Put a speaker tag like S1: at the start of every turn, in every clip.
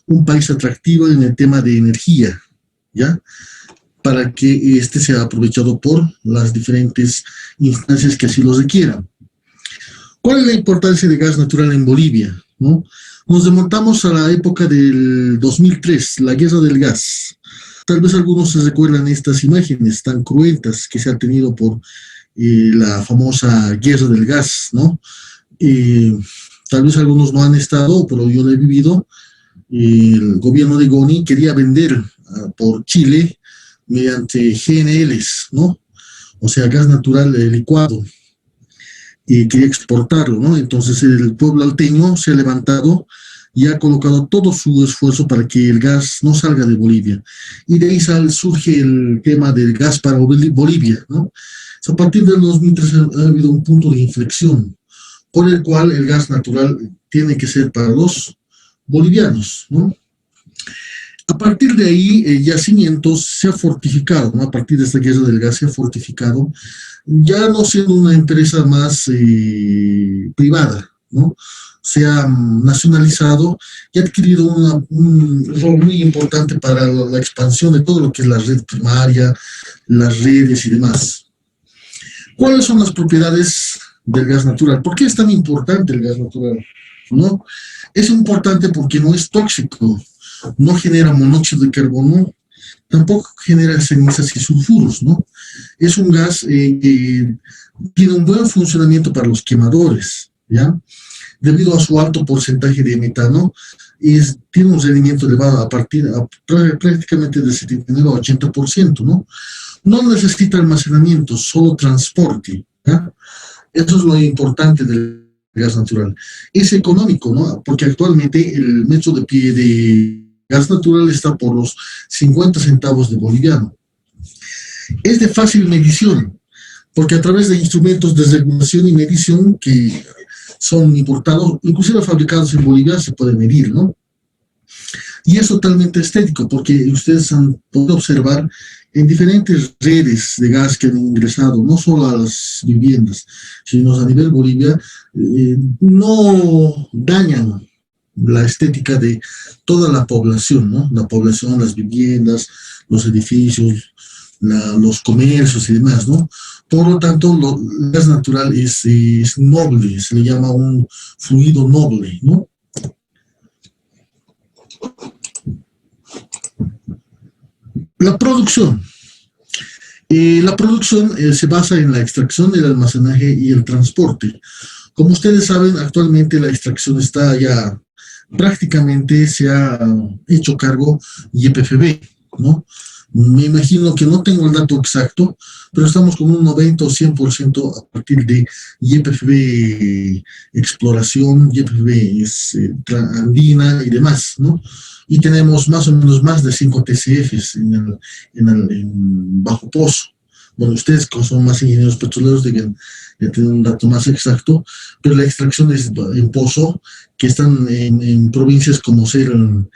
S1: un país atractivo en el tema de energía, ¿ya? Para que este sea aprovechado por las diferentes instancias que así lo requieran. ¿Cuál es la importancia de gas natural en Bolivia? ¿No? Nos remontamos a la época del 2003, la guerra del gas. Tal vez algunos se recuerdan estas imágenes tan cruentas que se han tenido por la famosa guerra del gas, ¿no? Tal vez algunos no han estado, pero yo lo he vivido. El gobierno de Goni quería vender por Chile mediante GNLs, ¿no? O sea, gas natural licuado, y quería exportarlo, ¿no? Entonces el pueblo alteño se ha levantado y ha colocado todo su esfuerzo para que el gas no salga de Bolivia. Y de ahí surge el tema del gas para Bolivia, ¿no? A partir del 2003 ha habido un punto de inflexión por el cual el gas natural tiene que ser para los bolivianos, ¿no? A partir de ahí, yacimientos se ha fortificado, ¿no? A partir de esta guerra del gas se ha fortificado, ya no siendo una empresa más privada, ¿no? Se ha nacionalizado y ha adquirido un rol muy importante para la expansión de todo lo que es la red primaria, las redes y demás. ¿Cuáles son las propiedades del gas natural? ¿Por qué es tan importante el gas natural? ¿No? Es importante porque no es tóxico, no genera monóxido de carbono, tampoco genera cenizas y sulfuros, ¿no? Es un gas que tiene un buen funcionamiento para los quemadores, ¿ya? Debido a su alto porcentaje de metano, tiene un rendimiento elevado a prácticamente de 79 a 80%, ¿no? No necesita almacenamiento, solo transporte, ¿ya? Eso es lo importante del gas natural. Es económico, ¿no? Porque actualmente el metro de pie de gas natural está por los 50 centavos de boliviano. Es de fácil medición, porque a través de instrumentos de regulación y medición que son importados, inclusive fabricados en Bolivia, se puede medir, ¿no? Y es totalmente estético, porque ustedes han podido observar en diferentes redes de gas que han ingresado, no solo a las viviendas, sino a nivel Bolivia, no dañan la estética de toda la población, ¿no? La población, las viviendas, los edificios, los comercios y demás, ¿no? Por lo tanto, el gas natural es noble, se le llama un fluido noble, ¿no? La producción. La producción se basa en la extracción, el almacenaje y el transporte. Como ustedes saben, actualmente la extracción está ya prácticamente se ha hecho cargo YPFB, ¿no? Me imagino que no tengo el dato exacto, pero estamos con un 90 o 100% a partir de YPFB exploración, YPFB andina y demás, ¿no? Y tenemos más o menos más de 5 TCFs en bajo pozo. Bueno, ustedes como son más ingenieros petroleros deben tener un dato más exacto, pero la extracción es en pozo, que están en provincias como en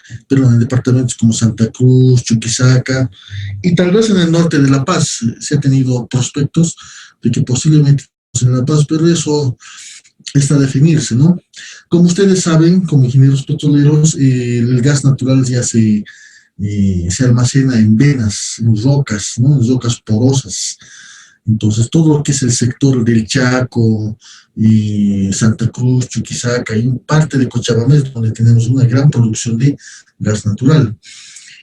S1: departamentos como Santa Cruz, Chuquisaca, y tal vez en el norte de La Paz se ha tenido prospectos de que posiblemente en La Paz, pero eso está a definirse, ¿no? Como ustedes saben, como ingenieros petroleros, el gas natural ya se almacena en venas, en rocas, ¿no? En rocas porosas. Entonces, todo lo que es el sector del Chaco, Santa Cruz, Chuquisaca y parte de Cochabamba es donde tenemos una gran producción de gas natural.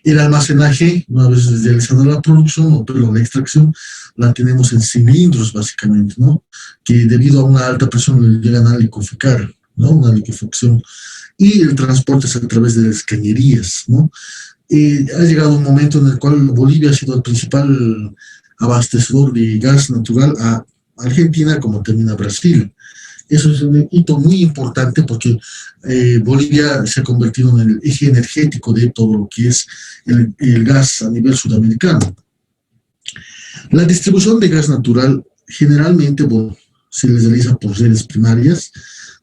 S1: El almacenaje, una vez realizada la producción, pero la extracción, la tenemos en cilindros básicamente, ¿no? Que debido a una alta presión llegan a liqueficar, ¿no? Una liquefacción. Y el transporte es a través de las cañerías, ¿no? Ha llegado un momento en el cual Bolivia ha sido el principal abastecedor de gas natural a Argentina, como también a Brasil. Eso es un hito muy importante porque Bolivia se ha convertido en el eje energético de todo lo que es el gas a nivel sudamericano. La distribución de gas natural generalmente se les realiza por redes primarias,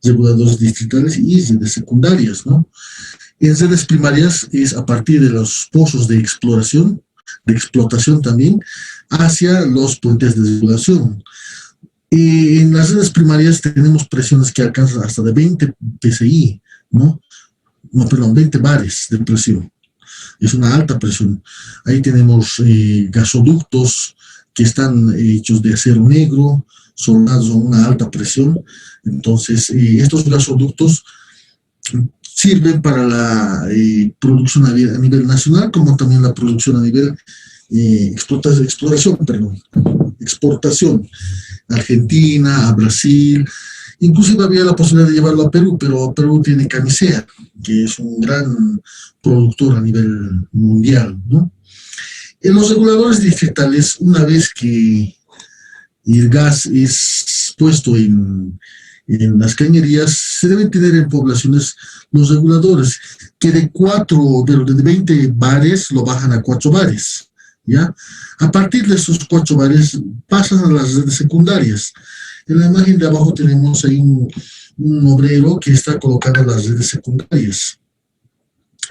S1: reguladores distritales y redes secundarias, ¿no? En redes primarias es a partir de los pozos de exploración, de explotación también, hacia los puentes de regulación. En las redes primarias tenemos presiones que alcanzan hasta de 20 psi, ¿no? no, perdón, 20 bares de presión. Es una alta presión. Ahí tenemos gasoductos que están hechos de acero negro, soldados a una alta presión. Entonces, estos gasoductos sirven para la producción a nivel nacional, como también la producción a nivel exportación. Argentina, a Brasil, inclusive había la posibilidad de llevarlo a Perú, pero Perú tiene Camisea, que es un gran productor a nivel mundial, ¿no? En los reguladores distritales, una vez que el gas es puesto en las cañerías, se deben tener en poblaciones los reguladores, que de 20 bares lo bajan a 4 bares, ¿ya? A partir de esos 4 bares pasan a las redes secundarias. En la imagen de abajo tenemos ahí un obrero que está colocando las redes secundarias.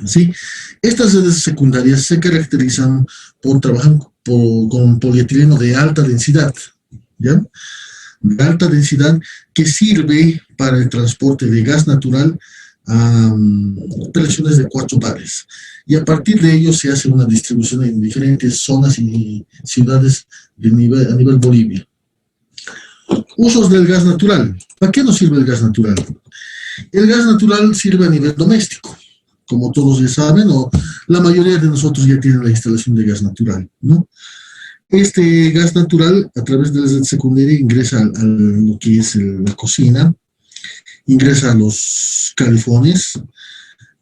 S1: ¿Sí? Estas redes secundarias se caracterizan por trabajar con polietileno de alta densidad, ¿ya? De alta densidad, que sirve para el transporte de gas natural a presiones de 4 bares. Y a partir de ello se hace una distribución en diferentes zonas y ciudades a nivel Bolivia. Usos del gas natural. ¿Para qué nos sirve el gas natural? El gas natural sirve a nivel doméstico. Como todos ya saben, o la mayoría de nosotros ya tienen la instalación de gas natural, ¿no? Este gas natural, a través de la red secundaria, ingresa a lo que es la cocina, ingresa a los califones,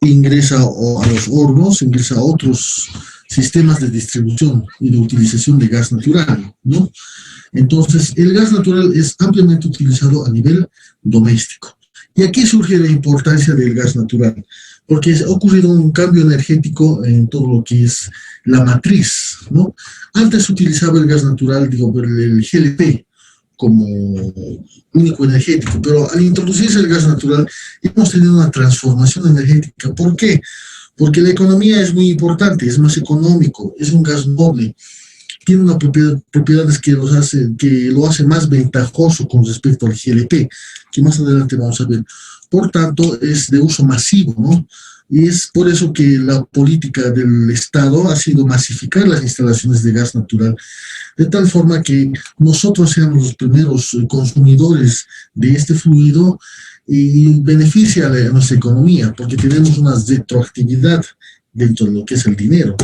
S1: ingresa a los hornos, ingresa a otros sistemas de distribución y de utilización de gas natural, ¿no? Entonces, el gas natural es ampliamente utilizado a nivel doméstico. Y aquí surge la importancia del gas natural, porque ha ocurrido un cambio energético en todo lo que es la matriz, ¿no? Antes se utilizaba el gas natural, digo, el GLP como único energético, pero al introducirse el gas natural hemos tenido una transformación energética. ¿Por qué? Porque la economía es muy importante, es más económico, es un gas noble, tiene unas propiedades que lo hace más ventajoso con respecto al GLP, que más adelante vamos a ver. Por tanto, es de uso masivo, ¿no? Y es por eso que la política del Estado ha sido masificar las instalaciones de gas natural, de tal forma que nosotros seamos los primeros consumidores de este fluido y beneficia a nuestra economía, porque tenemos una retroactividad dentro de lo que es el dinero.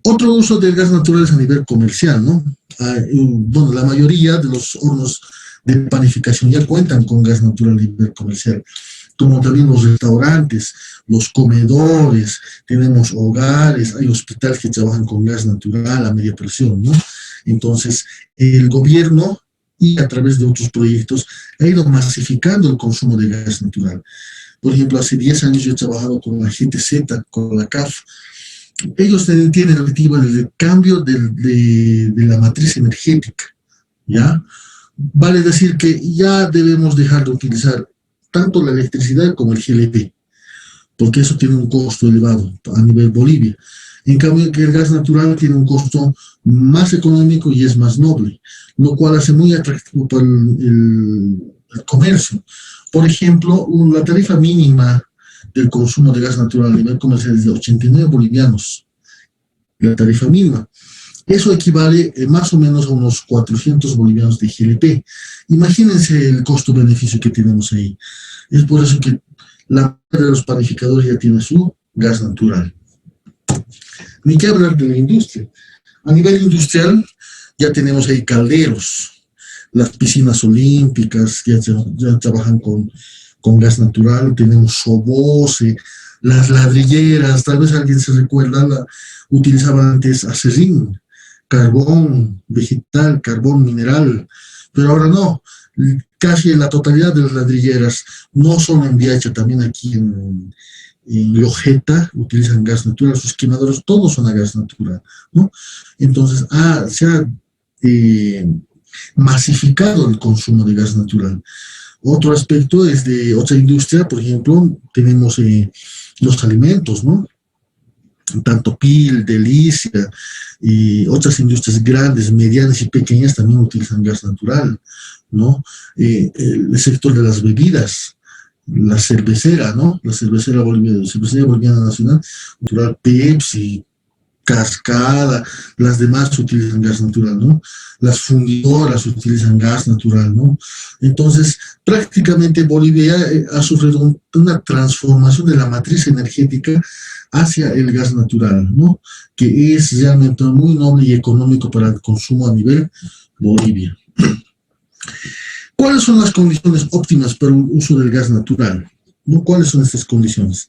S1: Otro uso del gas natural es a nivel comercial, ¿no? Bueno, la mayoría de los hornos de panificación ya cuentan con gas natural a nivel comercial, como también los restaurantes, los comedores, tenemos hogares, hay hospitales que trabajan con gas natural a media presión, ¿no? Entonces, el gobierno, y a través de otros proyectos, ha ido masificando el consumo de gas natural. Por ejemplo, hace 10 años yo he trabajado con la GTZ, con la CAF. Ellos tienen el objetivo del cambio de la matriz energética, ¿ya? Vale decir que ya debemos dejar de utilizar tanto la electricidad como el GLP, porque eso tiene un costo elevado a nivel Bolivia. En cambio, que el gas natural tiene un costo más económico y es más noble, lo cual hace muy atractivo para el comercio. Por ejemplo, la tarifa mínima del consumo de gas natural a nivel comercial es de 89 bolivianos, la tarifa mínima. Eso equivale más o menos a unos 400 bolivianos de GLP. Imagínense el costo-beneficio que tenemos ahí. Es por eso que la mayoría de los panificadores ya tiene su gas natural. Ni que hablar de la industria. A nivel industrial ya tenemos ahí calderos, las piscinas olímpicas ya trabajan con gas natural, tenemos Sobose, las ladrilleras, tal vez alguien se recuerda, utilizaban antes acerrín, carbón vegetal, carbón mineral, pero ahora no, casi en la totalidad de las ladrilleras, no solo en Viacha, también aquí en Lojeta utilizan gas natural, sus quemadores todos son a gas natural, ¿no? Entonces se ha masificado el consumo de gas natural. Otro aspecto es de otra industria, por ejemplo, tenemos los alimentos, ¿no? Tanto PIL, Delicia y otras industrias grandes, medianas y pequeñas también utilizan gas natural, ¿no? El sector de las bebidas, la cervecera, ¿no? La cervecera boliviana, cervecería boliviana nacional, natural, Pepsi, Cascada, las demás utilizan gas natural, ¿no? Las fundidoras utilizan gas natural, ¿no? Entonces, prácticamente Bolivia ha sufrido una transformación de la matriz energética hacia el gas natural, ¿no? Que es realmente muy noble y económico para el consumo a nivel Bolivia. ¿Cuáles son las condiciones óptimas para el uso del gas natural? ¿No? ¿Cuáles son estas condiciones?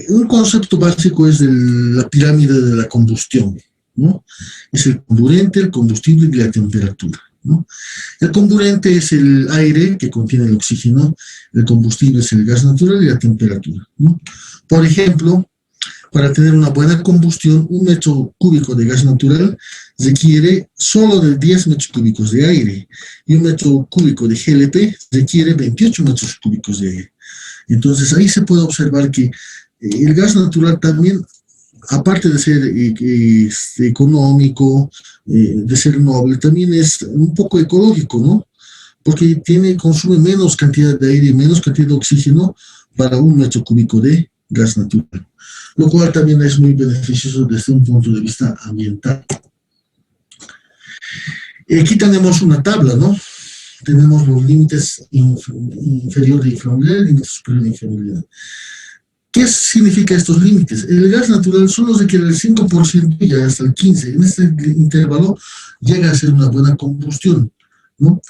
S1: Un concepto básico es la pirámide de la combustión, ¿no? Es el comburente, el combustible y la temperatura, ¿no? El comburente es el aire que contiene el oxígeno, el combustible es el gas natural y la temperatura, ¿no? Por ejemplo, para tener una buena combustión, un metro cúbico de gas natural requiere solo de 10 metros cúbicos de aire y un metro cúbico de GLP requiere 28 metros cúbicos de aire. Entonces ahí se puede observar que el gas natural también, aparte de ser económico, de ser noble, también es un poco ecológico, ¿no? Porque consume menos cantidad de aire y menos cantidad de oxígeno para un metro cúbico de gas natural, lo cual también es muy beneficioso desde un punto de vista ambiental. Aquí tenemos una tabla, ¿no? Tenemos los límites inferior de inflamabilidad y límites superior de inflamabilidad. ¿Qué significa estos límites? El gas natural solo requiere el 5% y ya hasta el 15%. En este intervalo llega a ser una buena combustión, ¿no?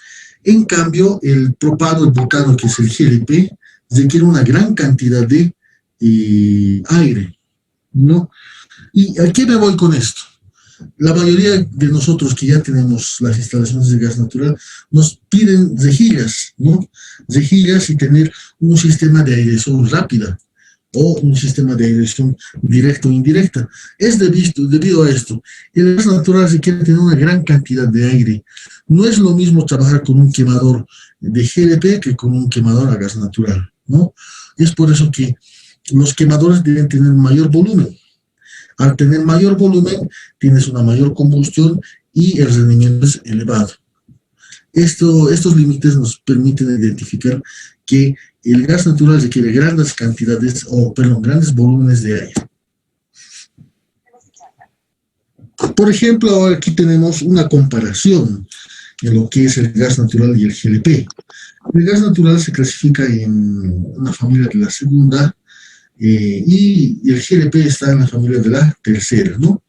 S1: En cambio, el propano, el butano, que es el GLP, requiere una gran cantidad de aire, ¿no? ¿Y a qué me voy con esto? La mayoría de nosotros que ya tenemos las instalaciones de gas natural nos piden rejillas, ¿no? Rejillas y tener un sistema de aireación rápida o un sistema de aireación directa o indirecta. Es debido a esto. El gas natural requiere tener una gran cantidad de aire. No es lo mismo trabajar con un quemador de GLP que con un quemador a gas natural, ¿no? Es por eso que los quemadores deben tener mayor volumen. Al tener mayor volumen, tienes una mayor combustión y el rendimiento es elevado. Estos límites nos permiten identificar que el gas natural requiere grandes cantidades, grandes volúmenes de aire. Por ejemplo, ahora aquí tenemos una comparación de lo que es el gas natural y el GLP. El gas natural se clasifica en una familia de la segunda, y el GLP está en la familia de la tercera, ¿no?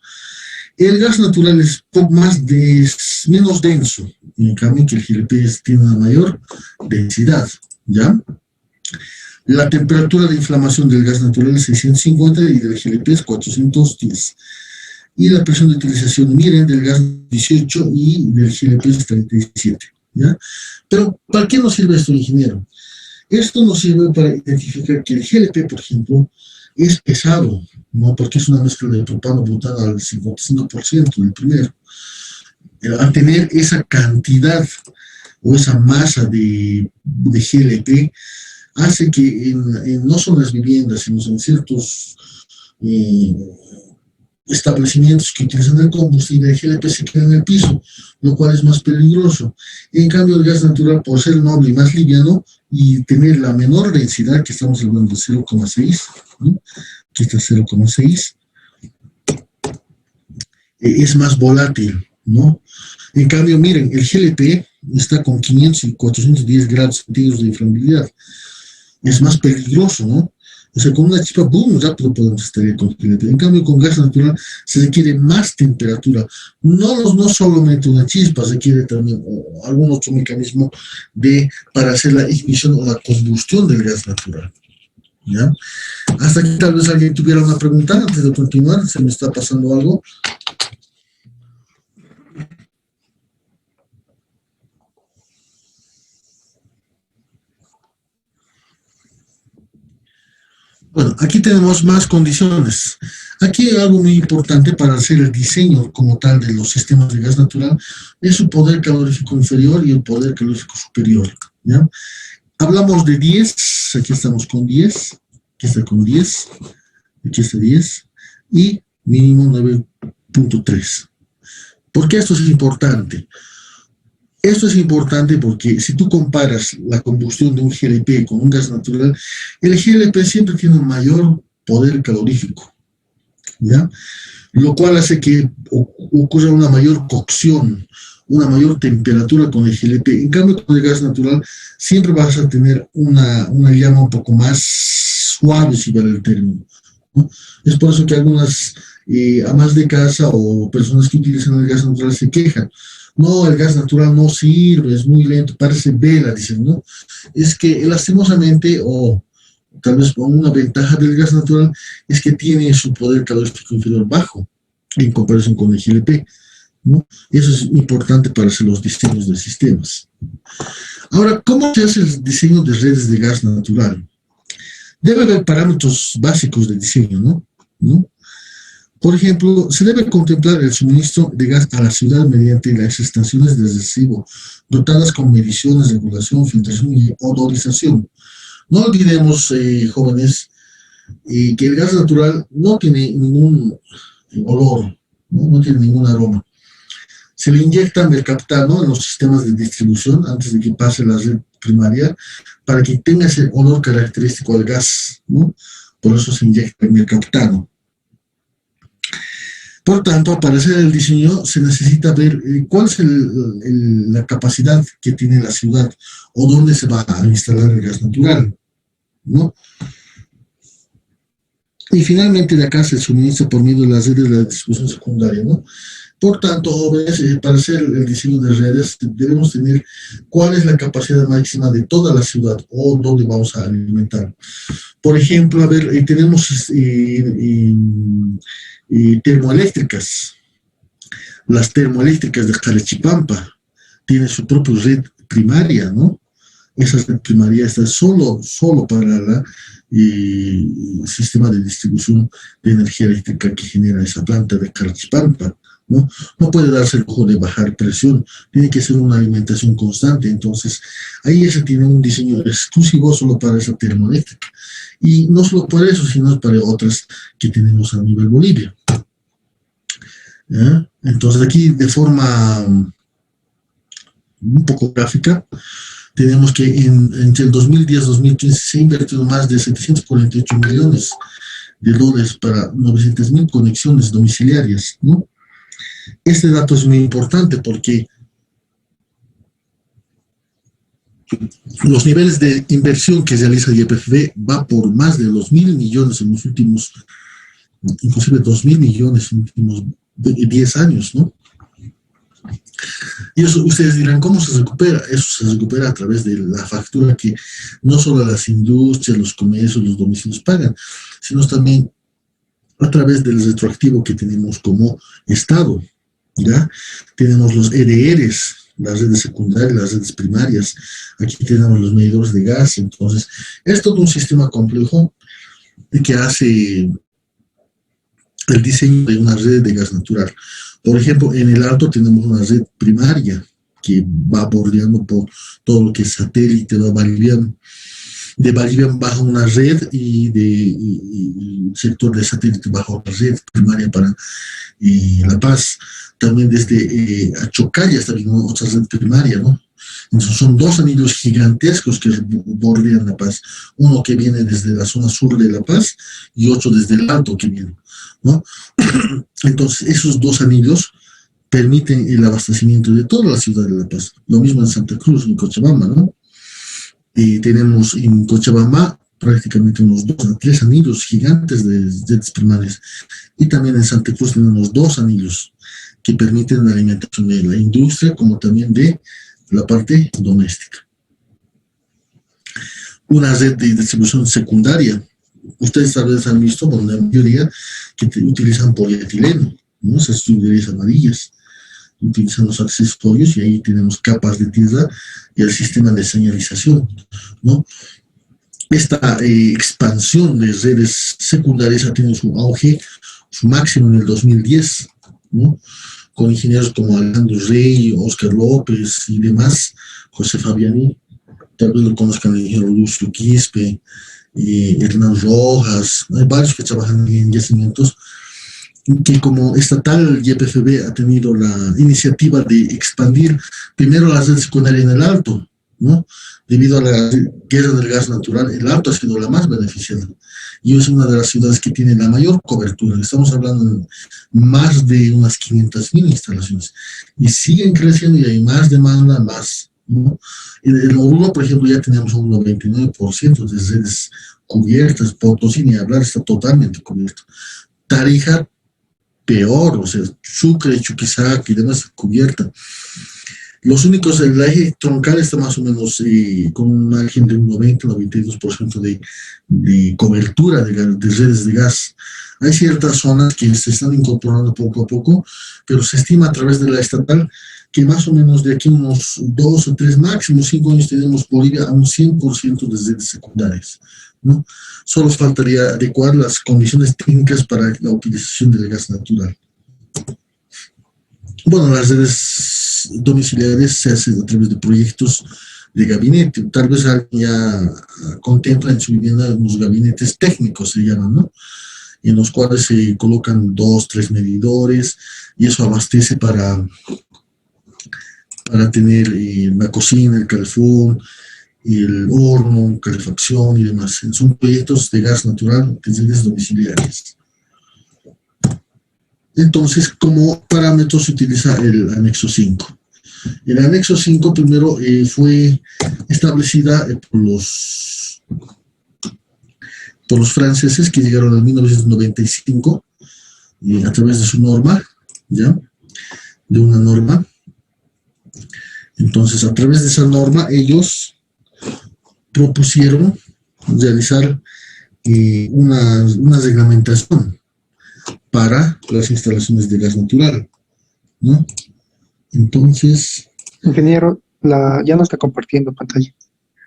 S1: El gas natural es menos denso, en cambio que el GLP tiene una mayor densidad, ¿ya? La temperatura de inflamación del gas natural es 650 y del GLP es 410. Y la presión de utilización, miren, del gas 18 y del GLP es 37, ¿ya? Pero, ¿para qué nos sirve esto, ingeniero? Esto nos sirve para identificar que el GLP, por ejemplo, es pesado, ¿no? Porque es una mezcla de propano, butano al 55% del primero. Al tener esa cantidad o esa masa de GLP, hace que no solo en las viviendas, sino en ciertos establecimientos que utilizan el combustible, el GLP se queda en el piso, lo cual es más peligroso. En cambio, el gas natural, por ser noble y más liviano y tener la menor densidad, que estamos hablando de 0,6, ¿no? Aquí está 0,6, es más volátil, ¿no? En cambio, miren, el GLP está con 500 y 410 grados centígrados de inflamabilidad. Es más peligroso, ¿no? O sea, con una chispa, boom, rápido podemos estallar con GLP. En cambio, con gas natural se requiere más temperatura. No solamente una chispa, se requiere también algún otro mecanismo para hacer la ignición o la combustión del gas natural, ¿ya? Hasta aquí tal vez alguien tuviera una pregunta antes de continuar. ¿Se me está pasando algo? Bueno, aquí tenemos más condiciones. Aquí hay algo muy importante para hacer el diseño como tal de los sistemas de gas natural es su poder calorífico inferior y el poder calorífico superior, ¿ya? Hablamos de 10, aquí estamos con 10, aquí está con 10, aquí está 10 y mínimo 9.3. ¿Por qué esto es importante? Esto es importante porque si tú comparas la combustión de un GLP con un gas natural, el GLP siempre tiene un mayor poder calorífico, ¿ya? Lo cual hace que ocurra una mayor cocción, una mayor temperatura con el GLP. En cambio, con el gas natural siempre vas a tener una llama un poco más suave, si vale el término, ¿no? Es por eso que algunas amas de casa o personas que utilizan el gas natural se quejan. No, el gas natural no sirve, es muy lento, parece vela, dicen, ¿no? Es que lastimosamente, o tal vez con una ventaja del gas natural, es que tiene su poder calorífico inferior bajo en comparación con el GLP, ¿no? Eso es importante para hacer los diseños de sistemas. Ahora, ¿cómo se hace el diseño de redes de gas natural? Debe haber parámetros básicos de diseño, ¿no? Por ejemplo, se debe contemplar el suministro de gas a la ciudad mediante las estaciones de recibo, dotadas con mediciones, regulación, filtración y odorización. No olvidemos, jóvenes, que el gas natural no tiene ningún olor, no tiene ningún aroma. Se le inyecta mercaptano en los sistemas de distribución antes de que pase la red primaria para que tenga ese olor característico al gas, ¿no? Por eso se inyecta el mercaptano. Por tanto, para hacer el diseño se necesita ver cuál es la capacidad que tiene la ciudad o dónde se va a instalar el gas natural, ¿no? Y finalmente de acá se suministra por medio de las redes de la distribución secundaria, ¿no? Por tanto, jóvenes, para hacer el diseño de redes debemos tener cuál es la capacidad máxima de toda la ciudad o dónde vamos a alimentar. Por ejemplo, a ver, tenemos termoeléctricas. Las termoeléctricas de Calechipampa tienen su propia red primaria, ¿no? Esa red primaria está solo para el sistema de distribución de energía eléctrica que genera esa planta de Calechipampa, ¿no? No puede darse el lujo de bajar presión, tiene que ser una alimentación constante. Entonces, ahí se tiene un diseño exclusivo solo para esa termoeléctrica. Y no solo para eso, sino para otras que tenemos a nivel Bolivia. ¿Ya? Entonces, aquí de forma un poco gráfica, tenemos que entre el 2010 y 2015 se ha invertido más de 748 millones de dólares para 900.000 conexiones domiciliarias, ¿no? Este dato es muy importante porque los niveles de inversión que realiza YPFB va por más de los 1.000 millones en los últimos, inclusive 2.000 millones en los últimos 10 años, ¿no? Y eso ustedes dirán, ¿cómo se recupera? Eso se recupera a través de la factura que no solo las industrias, los comercios, los domicilios pagan, sino también a través del retroactivo que tenemos como Estado, ¿ya? Tenemos los EDRs, las redes secundarias, las redes primarias, aquí tenemos los medidores de gas. Entonces es todo un sistema complejo que hace el diseño de una red de gas natural. Por ejemplo, en el Alto tenemos una red primaria que va bordeando por todo lo que es satélite, de Bolivian. De Bolivian baja una red y el sector de satélite baja otra red primaria para La Paz. También desde Achocallas también otra red primaria, ¿no? Entonces son dos anillos gigantescos que bordean La Paz. Uno que viene desde la zona sur de La Paz y otro desde el Alto que viene, ¿no? Entonces esos dos anillos permiten el abastecimiento de toda la ciudad de La Paz. Lo mismo en Santa Cruz, en Cochabamba, ¿no? Y tenemos en Cochabamba prácticamente unos 2 a 3 anillos gigantes de redes primarias. Y también en Santa Cruz tenemos 2 anillos que permiten la alimentación de la industria como también de la parte doméstica. Una red de distribución secundaria. Ustedes tal vez han visto, por la mayoría, que utilizan polietileno, ¿no? Esas tuberías amarillas. Utilizan los accesorios y ahí tenemos capas de tierra y el sistema de señalización, ¿no? Esta expansión de redes secundarias ha tenido su auge, su máximo en el 2010, ¿no? Con ingenieros como Alejandro Rey, Oscar López y demás, José Fabiani, tal vez lo conozcan el ingeniero Lucio Quispe, Hernán Rojas, hay varios que trabajan en yacimientos que como estatal YPFB ha tenido la iniciativa de expandir primero la red secundaria en el Alto, ¿no? Debido a la guerra del gas natural, el Alto ha sido la más beneficiada y es una de las ciudades que tiene la mayor cobertura. Estamos hablando de más de unas 500.000 instalaciones y siguen creciendo y hay más demanda, más, ¿no? En Oruro, por ejemplo, ya tenemos un 99% de redes cubiertas. Potosí, ni hablar, está totalmente cubierto. Tarija, peor, o sea, Sucre, Chuquisaca y demás cubierta. Los únicos, el eje troncal está más o menos con un margen de un 90-92% de cobertura de redes de gas. Hay ciertas zonas que se están incorporando poco a poco, pero se estima a través de la estatal que más o menos de aquí unos 2 o 3, máximo 5 años tenemos Bolivia a un 100% de redes secundarias, ¿no? Solo faltaría adecuar las condiciones técnicas para la utilización del gas natural. Bueno, las redes domiciliares se hacen a través de proyectos de gabinete. Tal vez alguien ya contempla en su vivienda unos gabinetes técnicos, se llaman, ¿no? En los cuales se colocan 2, 3 medidores y eso abastece para tener la cocina, el calefón, el horno, calefacción y demás. Son proyectos de gas natural, de redes domiciliarias. Entonces, como parámetro se utiliza el anexo 5. El anexo 5 primero fue establecida por los franceses que llegaron en 1995 a través de su norma, ¿ya? De una norma. Entonces, a través de esa norma, ellos propusieron realizar una reglamentación para las instalaciones de gas natural, ¿no? Entonces...
S2: Ingeniero, ya no está compartiendo pantalla.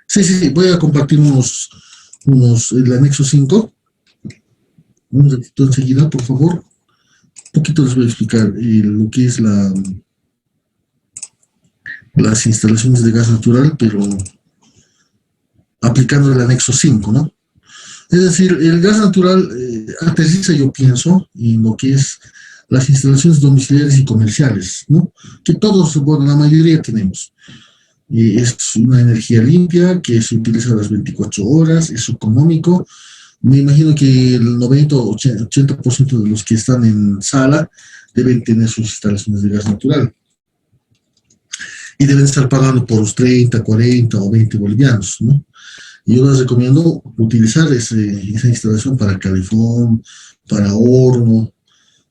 S1: Sí, voy a compartir el anexo 5. Un ratito enseguida, por favor. Un poquito les voy a explicar lo que es las instalaciones de gas natural, pero aplicando el anexo 5, ¿no? Es decir, el gas natural aterriza, yo pienso, en lo que es las instalaciones domiciliares y comerciales, ¿no? Que todos, bueno, la mayoría tenemos. Es una energía limpia que se utiliza a las 24 horas, es económico. Me imagino que el 90 o 80% de los que están en sala deben tener sus instalaciones de gas natural. Y deben estar pagando por los 30, 40 o 20 bolivianos, ¿no? Y yo les recomiendo utilizar esa instalación para calefón, para horno,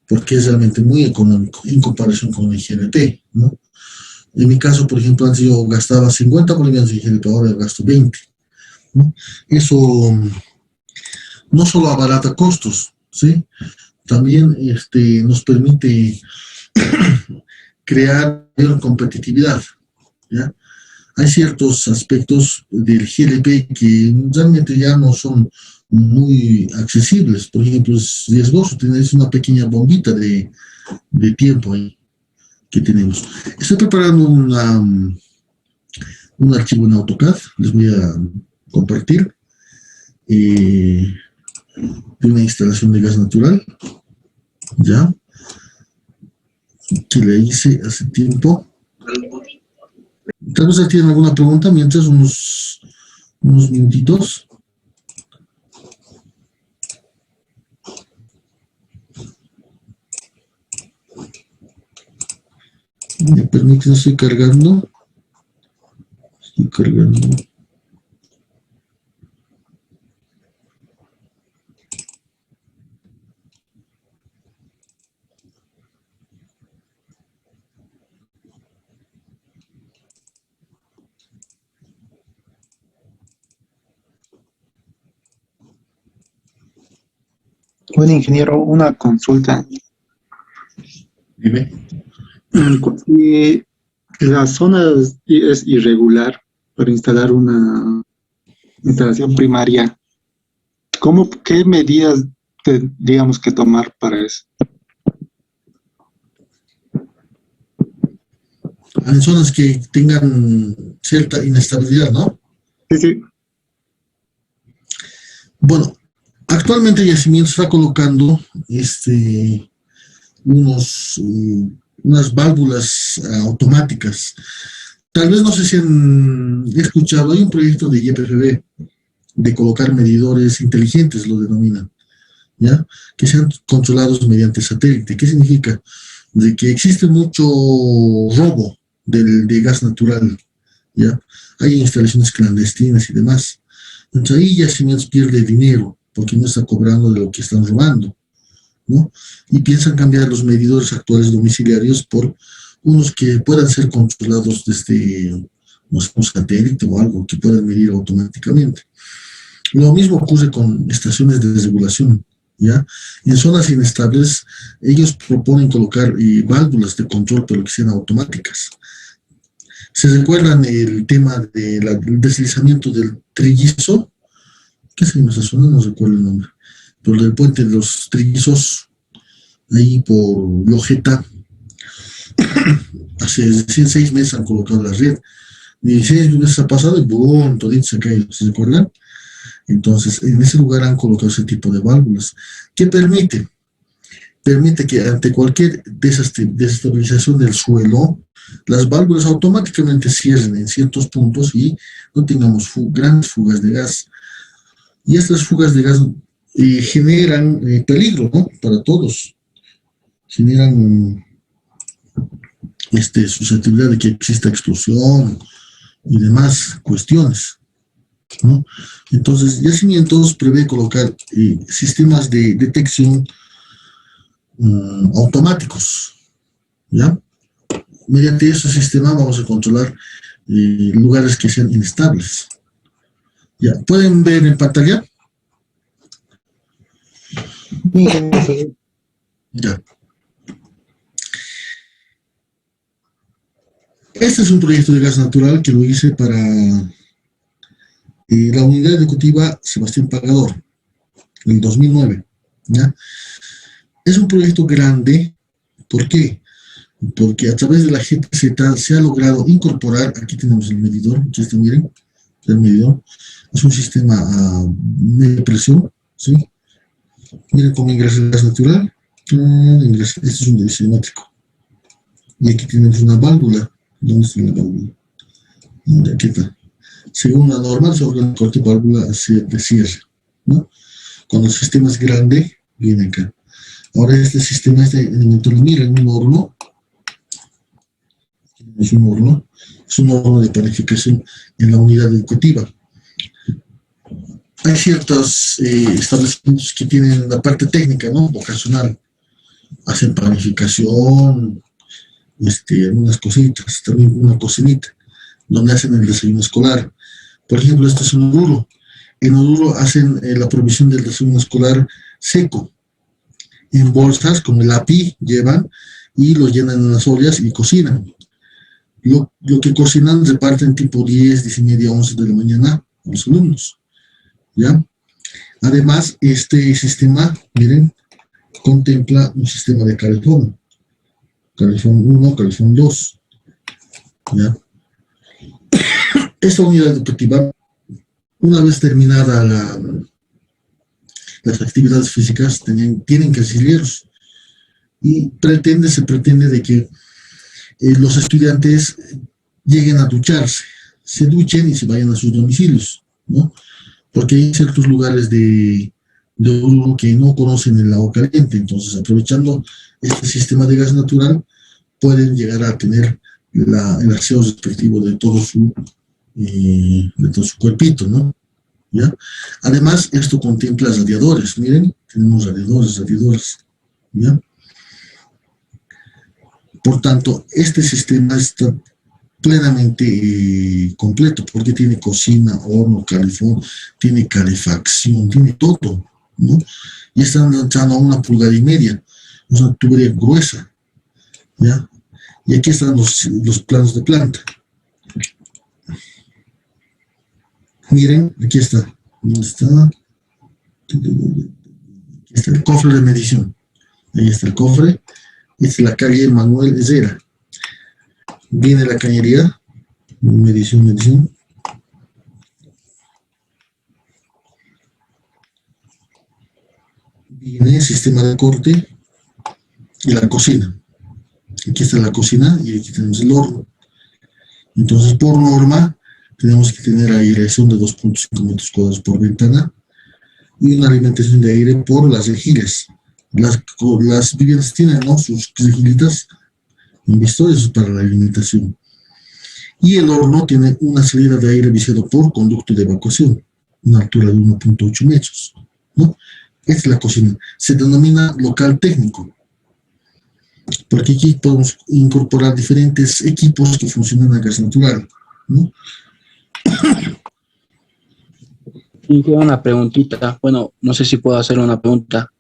S1: porque es realmente muy económico en comparación con el GNP, ¿no? En mi caso, por ejemplo, antes yo gastaba 50 bolivianos en GNP, ahora gasto 20, ¿no? Eso no solo abarata costos, ¿sí? También nos permite crear competitividad, ¿ya? Hay ciertos aspectos del GLP que realmente ya no son muy accesibles. Por ejemplo, es riesgoso tener una pequeña bombita de tiempo ahí que tenemos. Estoy preparando un archivo en AutoCAD, les voy a compartir, de una instalación de gas natural, ya, que le hice hace tiempo. Tal vez tienen alguna pregunta mientras unos minutitos. Me permiten, estoy cargando.
S2: Bueno, ingeniero, una consulta.
S1: Dime.
S2: Si la zona es irregular para instalar una instalación primaria, ¿qué medidas tendríamos que tomar para eso?
S1: En zonas que tengan cierta inestabilidad, ¿no?
S2: Sí.
S1: Bueno, actualmente Yacimiento está colocando unas válvulas automáticas. Tal vez no sé si han escuchado, hay un proyecto de YPFB de colocar medidores inteligentes, lo denominan, ¿ya? Que sean controlados mediante satélite. ¿Qué significa? De que existe mucho robo de gas natural, ¿ya? Hay instalaciones clandestinas y demás. Entonces ahí ya Siemens pierde dinero porque no está cobrando de lo que están robando, ¿no? Y piensan cambiar los medidores actuales domiciliarios por unos que puedan ser controlados desde, no sé, un satélite o algo que puedan medir automáticamente. Lo mismo ocurre con estaciones de desregulación, ¿ya? En zonas inestables, ellos proponen colocar válvulas de control, pero que sean automáticas. ¿Se recuerdan el tema del deslizamiento del trillizo? ¿Qué se llama esa zona? No recuerdo el nombre. Pero del puente de los trillizos, ahí por Lojeta, hace recién 6 meses han colocado la red. 16 meses ha pasado y ¡boom! Todito se ha caído, ¿se recuerdan? Entonces, en ese lugar han colocado ese tipo de válvulas. ¿Qué permite? Permite que ante cualquier desestabilización del suelo, las válvulas automáticamente cierren en ciertos puntos y no tengamos grandes fugas de gas. Y estas fugas de gas generan peligro, ¿no? Para todos. Generan susceptibilidad de que exista explosión y demás cuestiones, ¿no? Entonces, Yacimientos prevé colocar sistemas de detección automáticos, ¿ya? Mediante ese sistema vamos a controlar lugares que sean inestables. ¿Ya? ¿Pueden ver en pantalla? Ya. Este es un proyecto de gas natural que lo hice para la unidad educativa Sebastián Pagador, en el 2009. ¿Ya? Es un proyecto grande. ¿Por qué? Porque a través de la GTZ se ha logrado incorporar, aquí tenemos el medidor, aquí está, miren, el medidor, es un sistema a media presión, ¿sí? Miren cómo ingresa el gas natural, este es un decimétrico, y aquí tenemos una válvula. ¿Dónde está la válvula? Aquí está. Según la norma, se ordenó cualquier válvula de cierre, ¿no? Cuando el sistema es grande, viene acá. Ahora este sistema es de elemento, miren, un horno. Es un horno de planificación en la unidad educativa. Hay ciertos establecimientos que tienen la parte técnica, ¿no? Vocacional. Hacen planificación, algunas cositas, también una cocinita, donde hacen el desayuno escolar. Por ejemplo, este es un Oruro. En Oruro hacen la provisión del desayuno escolar seco, en bolsas, como el API llevan, y lo llenan en las ollas y cocinan. Lo que cocinan reparten tipo 10, 10 y media, 11 de la mañana a los alumnos, ¿ya? Además, este sistema, miren, contempla un sistema de calefón 1, calefón 2, ¿ya? Esta unidad educativa, una vez terminada las actividades físicas, tienen casilleros y se pretende de que los estudiantes lleguen a ducharse, se duchen y se vayan a sus domicilios, ¿no? Porque hay ciertos lugares de Oruro que no conocen el agua caliente, entonces aprovechando este sistema de gas natural pueden llegar a tener el aseo respectivo de todo su cuerpito, ¿no? ¿Ya? Además, esto contempla radiadores, miren, tenemos radiadores, ¿ya? Por tanto, este sistema está plenamente completo, porque tiene cocina, horno, calefón, tiene calefacción, tiene todo, ¿no? Y están lanzando a 1,5 pulgadas, una tubería gruesa, ¿ya? Y aquí están los planos de planta. Miren, aquí está. ¿Dónde está? Aquí está el cofre de medición. Ahí está el cofre. Esta es la calle Manuel Herrera. Viene la cañería. Medición. Viene el sistema de corte. y la cocina. Aquí está la cocina y aquí tenemos el horno. Entonces, por norma, tenemos que tener aireación de 2.5 metros cuadrados por ventana y una alimentación de aire por las rejillas. Las viviendas tienen, ¿no?, sus rejillitas, ¿han visto? Eso es para la alimentación. Y el horno tiene una salida de aire viciado por conducto de evacuación, una altura de 1.8 metros, ¿no? Esta es la cocina. Se denomina local técnico, porque aquí podemos incorporar diferentes equipos que funcionan a gas natural, ¿no?
S3: Inge, una preguntita. Bueno, no sé si puedo hacer una pregunta.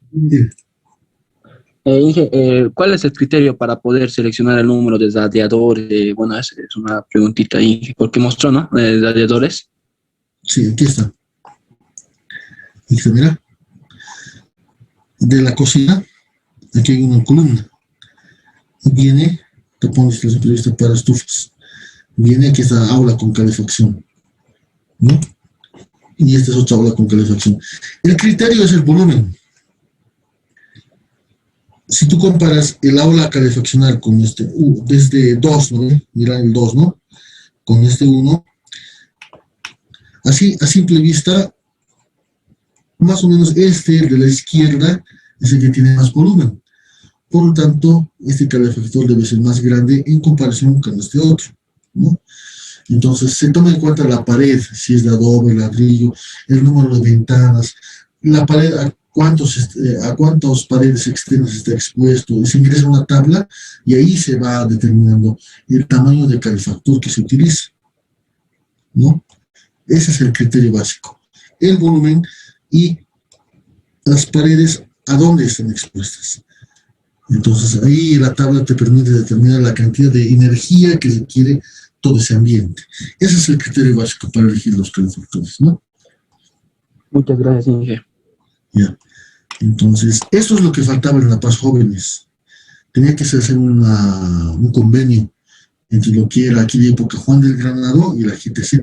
S3: Inge, ¿cuál es el criterio para poder seleccionar el número de radiadores? Bueno, es una preguntita, Inge, porque mostró, ¿no? Radiadores.
S1: Sí, aquí está. Dice, mira, de la cocina, aquí hay una columna. Y viene, te pones la prevista para estufas. Viene aquí esta aula con calefacción, ¿no? Y esta es otra aula con calefacción. El criterio es el volumen. Si tú comparas el aula calefaccional con este, desde 2, ¿no? Mira el 2, ¿no? Con este 1, así a simple vista, más o menos este de la izquierda es el que tiene más volumen. Por lo tanto, este calefactor debe ser más grande en comparación con este otro, ¿no? Entonces, se toma en cuenta la pared, si es de adobe, ladrillo, el número de ventanas, la pared, a cuántas paredes externas está expuesto. Se ingresa una tabla y ahí se va determinando el tamaño de calefactor que se utiliza, ¿no? Ese es el criterio básico. El volumen y las paredes, ¿a dónde están expuestas? Entonces, ahí la tabla te permite determinar la cantidad de energía que requiere todo ese ambiente. Ese es el criterio básico para elegir los calefactores, ¿no?
S3: Muchas gracias, Inge.
S1: Ya. Entonces, esto es lo que faltaba en La Paz Jóvenes. Tenía que hacer un convenio entre lo que era aquella época Juan del Granado y la GTZ.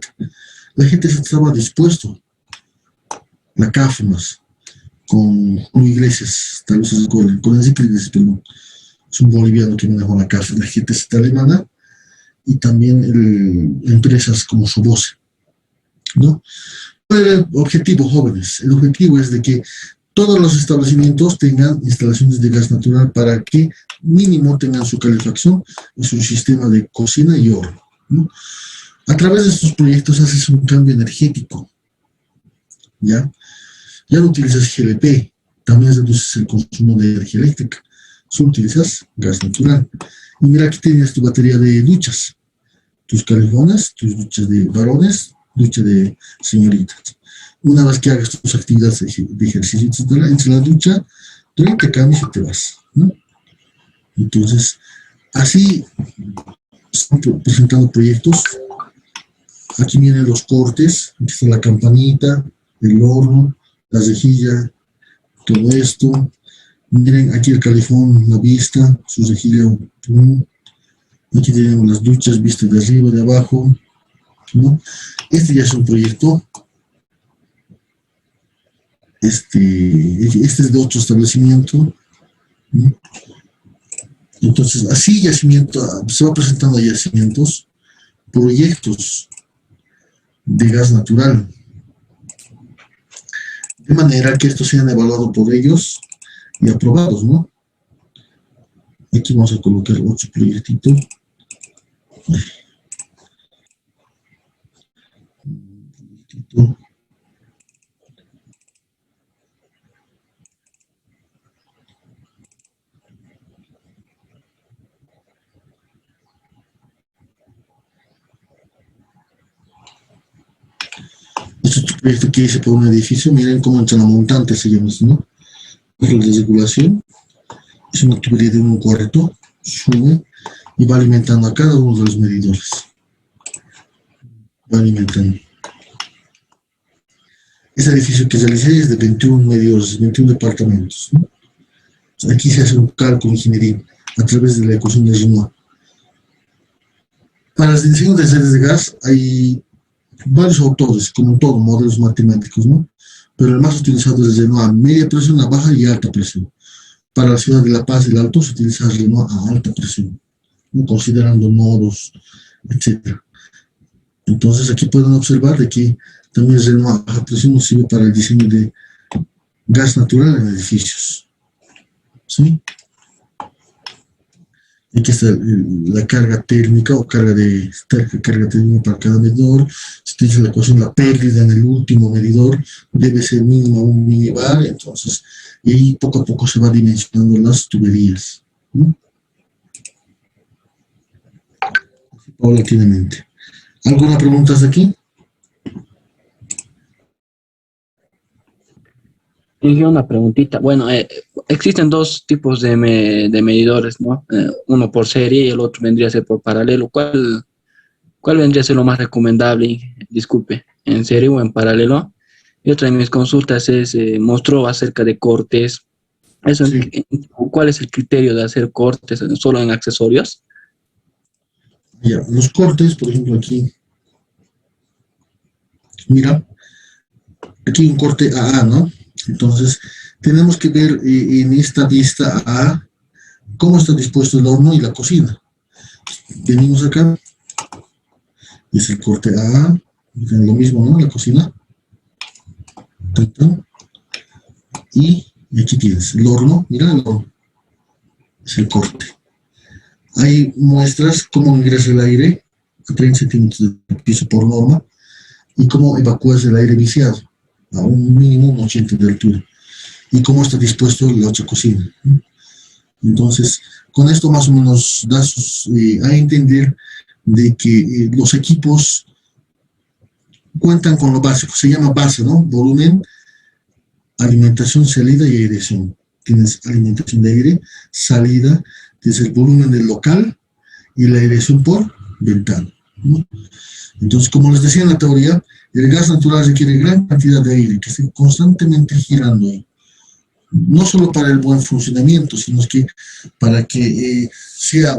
S1: La GTZ estaba dispuesto, la CAF más, con Julio Iglesias, tal vez se recuerden, con Enrique Iglesias, perdón. Es un boliviano que manejó la CAF, la GTZ alemana, y también empresas como Sobose, ¿no? ¿Cuál era el objetivo, jóvenes? El objetivo es de que todos los establecimientos tengan instalaciones de gas natural para que mínimo tengan su calefacción y su sistema de cocina y horno, ¿no? A través de estos proyectos haces un cambio energético, ¿ya? Ya no utilizas GLP, también reduces el consumo de energía eléctrica, solo utilizas gas natural. Y mira, aquí tienes tu batería de duchas, tus calefones, tus duchas de varones, ducha de señoritas. Una vez que hagas tus actividades de ejercicio, etcétera, entras a la ducha, te cambias y te vas, ¿no? Entonces, así están presentando proyectos. Aquí vienen los cortes, aquí está la campanita, el horno, la rejilla, todo esto. Miren aquí el calefón, la vista, su rejilla. Aquí tenemos las duchas vistas de arriba, de abajo, ¿no? Este ya es un proyecto. Este es de otro establecimiento, ¿no? Entonces, así se va presentando yacimientos, proyectos de gas natural, de manera que estos sean evaluados por ellos y aprobados, ¿no? Aquí vamos a colocar otro proyectito. Este es otro proyecto que hice por un edificio. Miren cómo entra la montante, se llama, ¿no? Es de regulación. Es una tubería de 1/4, sube y va alimentando a cada uno de los medidores. Va alimentando. Este edificio que realicé es de 21 medidores, 21 departamentos, ¿no? Aquí se hace un cálculo ingenieril a través de la ecuación de Renoir. Para el diseño de redes de gas hay varios autores, como todo, modelos matemáticos, ¿no? Pero el más utilizado es Renoir, media presión, a baja y alta presión. Para la ciudad de La Paz del Alto se utiliza Renault a alta presión, ¿no? Considerando nodos, etcétera. Entonces aquí pueden observar de que también el Renault a baja presión nos sirve para el diseño de gas natural en edificios. ¿Sí? Aquí está la carga térmica o carga térmica para cada medidor. Se utiliza la ecuación, la pérdida en el último medidor debe ser mínima un minibar. Entonces, y ahí poco a poco se va dimensionando las tuberías, ¿no? Paulatinamente. ¿Alguna pregunta hasta aquí?
S3: Y una preguntita. Bueno, existen dos tipos de medidores, ¿no? Uno por serie y el otro vendría a ser por paralelo. ¿Cuál vendría a ser lo más recomendable? Disculpe, ¿en serie o en paralelo? Y otra de mis consultas mostró acerca de cortes. Eso,
S1: Sí.
S3: ¿Cuál es el criterio de hacer cortes solo en accesorios?
S1: Ya, los cortes, por ejemplo, aquí. Mira, aquí hay un corte AA, ¿no? Entonces, tenemos que ver en esta vista A cómo está dispuesto el horno y la cocina. Venimos acá, es el corte AA, lo mismo, ¿no? La cocina. Y aquí tienes el horno, mira el horno, es el corte. Ahí muestras cómo ingresa el aire a 30 centímetros de piso por norma y cómo evacúas el aire viciado a un mínimo 80 de altura y cómo está dispuesto la otra cocina. Entonces, con esto más o menos das a entender de que los equipos cuentan con lo básico, se llama base, ¿no? Volumen, alimentación, salida y aireación. Tienes alimentación de aire, salida, tienes el volumen del local y la aireación por ventana, ¿no? Entonces, como les decía en la teoría, el gas natural requiere gran cantidad de aire que esté constantemente girando ahí. No solo para el buen funcionamiento, sino que para que sea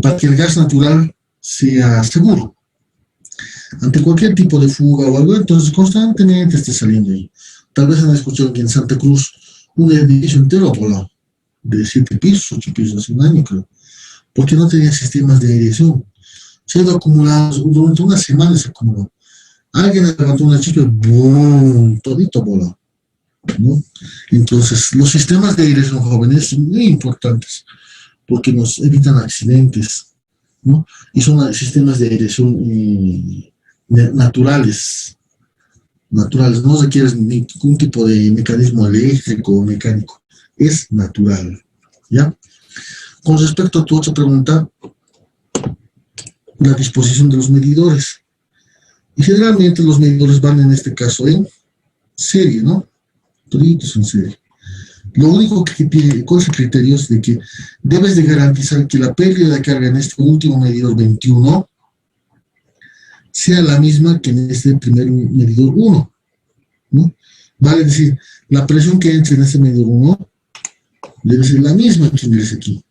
S1: para que el gas natural sea seguro. Ante cualquier tipo de fuga o algo, entonces constantemente esté saliendo ahí. Tal vez han escuchado que en Santa Cruz un edificio entero voló, de 7 pisos, 8 pisos, hace un año creo, porque no tenía sistemas de aireación. Se ha ido acumulando, durante una semana se acumuló. Alguien levantó una chispa y ¡boom! Todito voló, ¿no? Entonces, los sistemas de aireación jóvenes son muy importantes porque nos evitan accidentes, ¿no? Y son sistemas de aireación naturales, no requieres ningún tipo de mecanismo eléctrico o mecánico, es natural, ¿ya? Con respecto a tu otra pregunta, la disposición de los medidores. Y generalmente los medidores van en este caso en serie, ¿no? Toditos en serie. Lo único que tiene con ese criterio es de que debes de garantizar que la pérdida de carga en este último medidor 21 sea la misma que en este primer medidor 1, ¿no? Vale decir, la presión que entre en este medidor 1 debe ser la misma que ingrese aquí.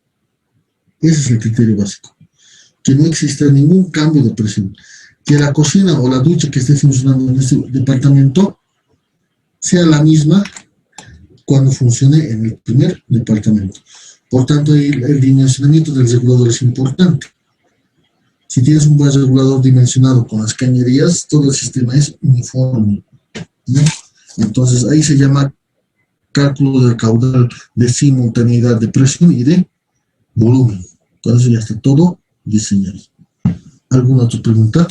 S1: Ese es el criterio básico. Que no exista ningún cambio de presión. Que la cocina o la ducha que esté funcionando en este departamento sea la misma cuando funcione en el primer departamento. Por tanto, el dimensionamiento del regulador es importante. Si tienes un buen regulador dimensionado con las cañerías, todo el sistema es uniforme, ¿no? Entonces, ahí se llama cálculo del caudal de simultaneidad de presión y de volumen. Entonces, ya está todo diseñado. ¿Alguna otra pregunta?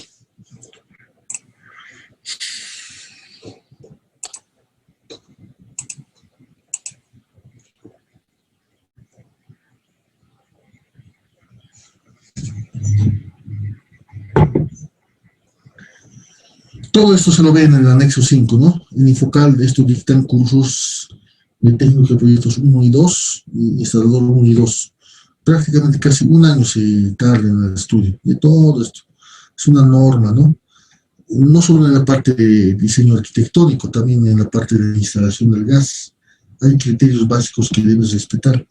S1: Todo esto se lo ve en el anexo 5, ¿no? En Infocal, esto dictan cursos de técnicos de proyectos 1 y 2, y instalador 1 y 2. Prácticamente casi un año se tarda en el estudio de todo esto. Es una norma, ¿no? No solo en la parte de diseño arquitectónico, también en la parte de instalación del gas. Hay criterios básicos que debes respetar.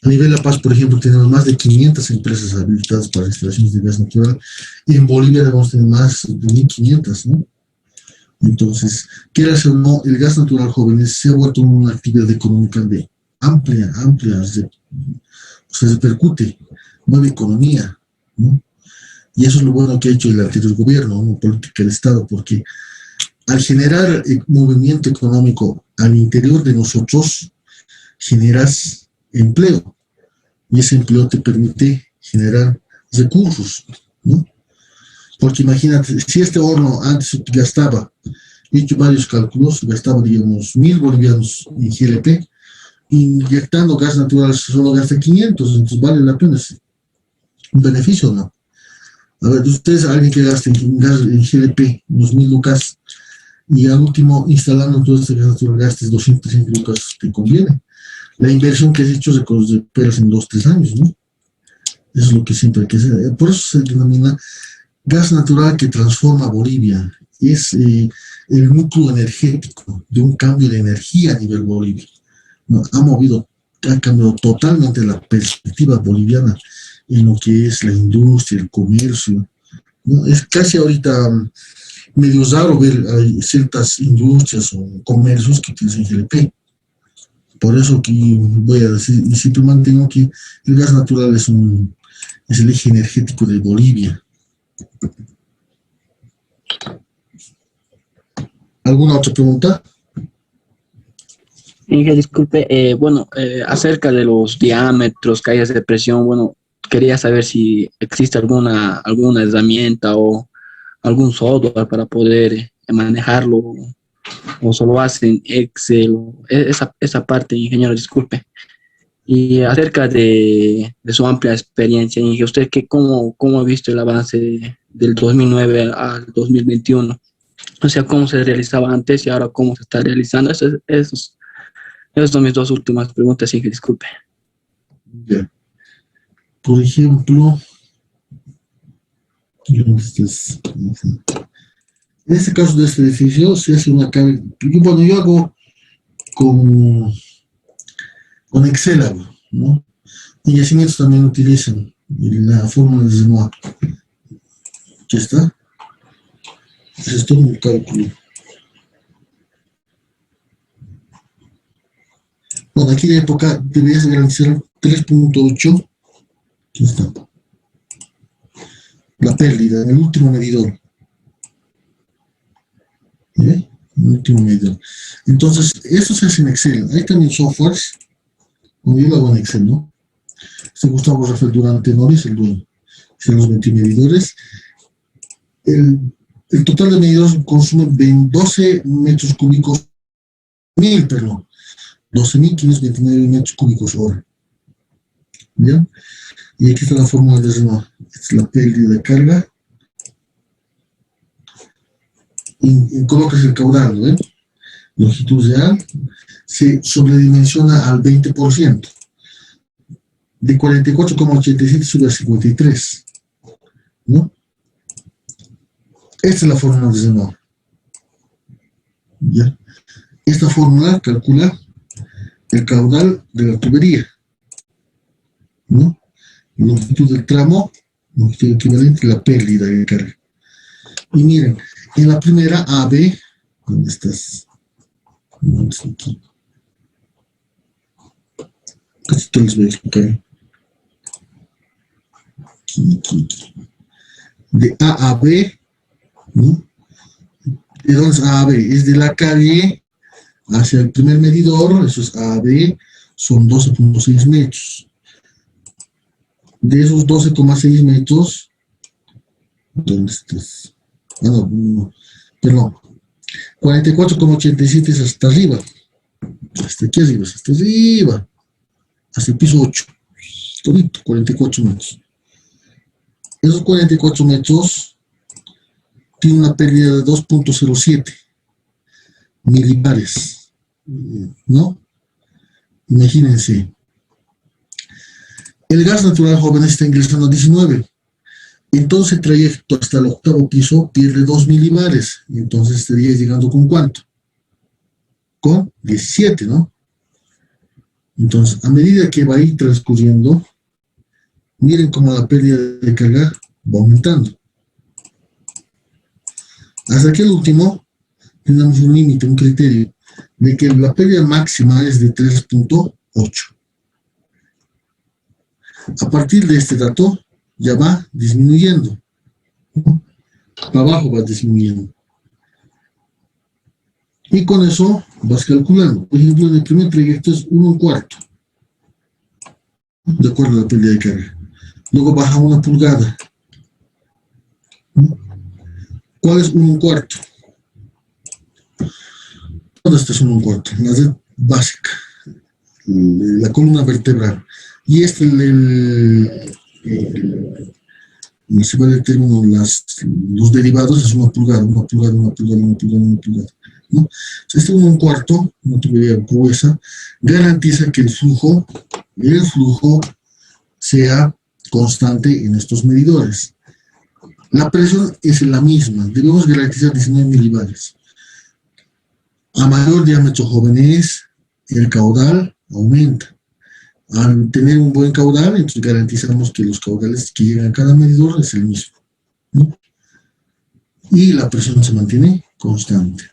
S1: A nivel de La Paz, por ejemplo, tenemos más de 500 empresas habilitadas para instalaciones de gas natural y en Bolivia debemos tener más de 1.500, ¿no? Entonces, quieras o no, el gas natural, jóvenes, se ha vuelto una actividad económica de amplia, o sea, se repercute, mueve economía, ¿no? Y eso es lo bueno que ha hecho el anterior gobierno, ¿no? Política del Estado, porque al generar movimiento económico al interior de nosotros, generas empleo, y ese empleo te permite generar recursos, ¿no? Porque imagínate, si este horno antes gastaba, he hecho varios cálculos, gastaba, digamos, 1.000 bolivianos en GLP, inyectando gas natural solo gasta 500, entonces vale la pena, es un beneficio, ¿no? A ver, ustedes, alguien que gaste en gas en GLP unos 1.000 lucas, y al último, instalando todo este gas natural, gastes 205 lucas, te conviene. La inversión que has hecho se recuperas en 2, 3 años, ¿no? Eso es lo que siempre hay que hacer. Por eso se denomina gas natural que transforma Bolivia. Es el núcleo energético de un cambio de energía a nivel Bolivia, ¿no? Ha cambiado totalmente la perspectiva boliviana en lo que es la industria, el comercio, ¿no? Es casi ahorita medio raro ver hay ciertas industrias o comercios que utilizan GLP. Por eso que voy a decir, y siempre mantengo que el gas natural es el eje energético de Bolivia. ¿Alguna otra pregunta?
S3: Inge, disculpe, acerca de los diámetros, caídas de presión, bueno, quería saber si existe alguna herramienta o algún software para poder manejarlo, o solo hacen Excel, esa parte, ingeniero, disculpe. Y acerca de su amplia experiencia, Inge, ¿usted cómo ha visto el avance del 2009 al 2021? O sea, cómo se realizaba antes y ahora cómo se está realizando. Esas son mis dos últimas preguntas, sí, que disculpe.
S1: Ya. Por ejemplo, en este caso de este edificio se hace una carga. Bueno, yo hago con Excel, ¿no? Y yacimientos también utilizan la fórmula de Zenoa. ¿Ya está? Ese es todo un cálculo. Bueno, aquí de época deberías garantizar 3.8. Aquí está. La pérdida en el último medidor. ¿Eh? El último medidor. Entonces, eso se hace en Excel. Hay también softwares, como yo lo hago en Excel, ¿no? Este Gustavo Rafael Durante Nori es el dueño. Son los 20 medidores. El total de medidores consume 12 metros cúbicos, perdón, 12.529 metros cúbicos hora. ¿Ya? Y aquí está la fórmula de Renault. Esta es la pérdida de carga. Y colocas el caudal, ¿no? Longitud real se sobredimensiona al 20%. De 44,87 sube a 53. ¿No? Esta es la fórmula de Renault. ¿Ya? Esta fórmula calcula el caudal de la tubería, ¿no? Longitud del tramo, longitud equivalente a la pérdida de carga. Y miren, en la primera AB, ¿dónde estás? ¿Dónde está aquí? Casi te les voy a explicar. Aquí. De A a B, ¿no? ¿De dónde es A a B? Es de la calle hacia el primer medidor, eso es A a B, son 12.6 metros. De esos 12,6 metros, ¿dónde estás? No, perdón. 44,87 es hasta arriba. Hasta aquí arriba, hasta arriba. Hasta el piso 8. Todito, 44 metros. Esos 44 metros tienen una pérdida de 2.07 milibares, ¿no? Imagínense. El gas natural, jóvenes, está ingresando a 19. Entonces el trayecto hasta el octavo piso pierde 2 milibares. Entonces estaría llegando ¿con cuánto? Con 17, ¿no? Entonces, a medida que va a ir transcurriendo, miren cómo la pérdida de carga va aumentando. Hasta que el último tenemos un límite, un criterio, de que la pérdida máxima es de 3.8. A partir de este dato ya va disminuyendo, ¿no? Para abajo va disminuyendo. Y con eso vas calculando. Por ejemplo, en el primer trayecto es 1/4, de acuerdo a la pérdida de carga. Luego baja 1 pulgada. ¿Cuál es 1/4? Todo esto es 1/4, la red básica, la columna vertebral. Y este se va el término, los derivados es 1 pulgada, 1 pulgada, 1 pulgada, 1 pulgada, 1 pulgada, ¿no? Este 1/4, una tubería gruesa, garantiza que el flujo sea constante en estos medidores. La presión es la misma, debemos garantizar 19 milibares. A mayor diámetro, jóvenes, el caudal aumenta. Al tener un buen caudal, entonces garantizamos que los caudales que llegan a cada medidor es el mismo, ¿no? Y la presión se mantiene constante.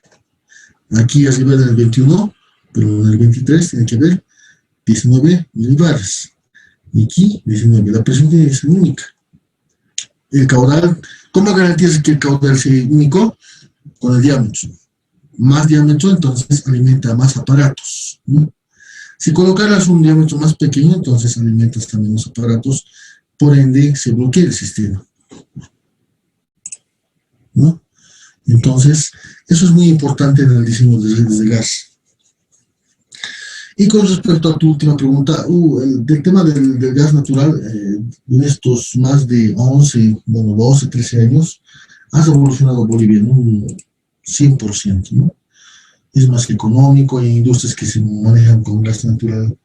S1: Aquí arriba en el 21, pero en el 23 tiene que haber 19 milibares. Y aquí 19. La presión tiene que ser única. El caudal, ¿cómo garantizas que el caudal sea único? Con el diámetro. Más diámetro, entonces alimenta más aparatos, ¿no? Si colocaras un diámetro más pequeño, entonces alimentas también los aparatos, por ende se bloquea el sistema, ¿no? Entonces, eso es muy importante en el diseño de redes de gas. Y con respecto a tu última pregunta, del tema del gas natural, en estos más de 11, bueno, 12, 13 años, ha revolucionado Bolivia en un 100%, ¿no? Es más económico, hay industrias que se manejan con gas natural.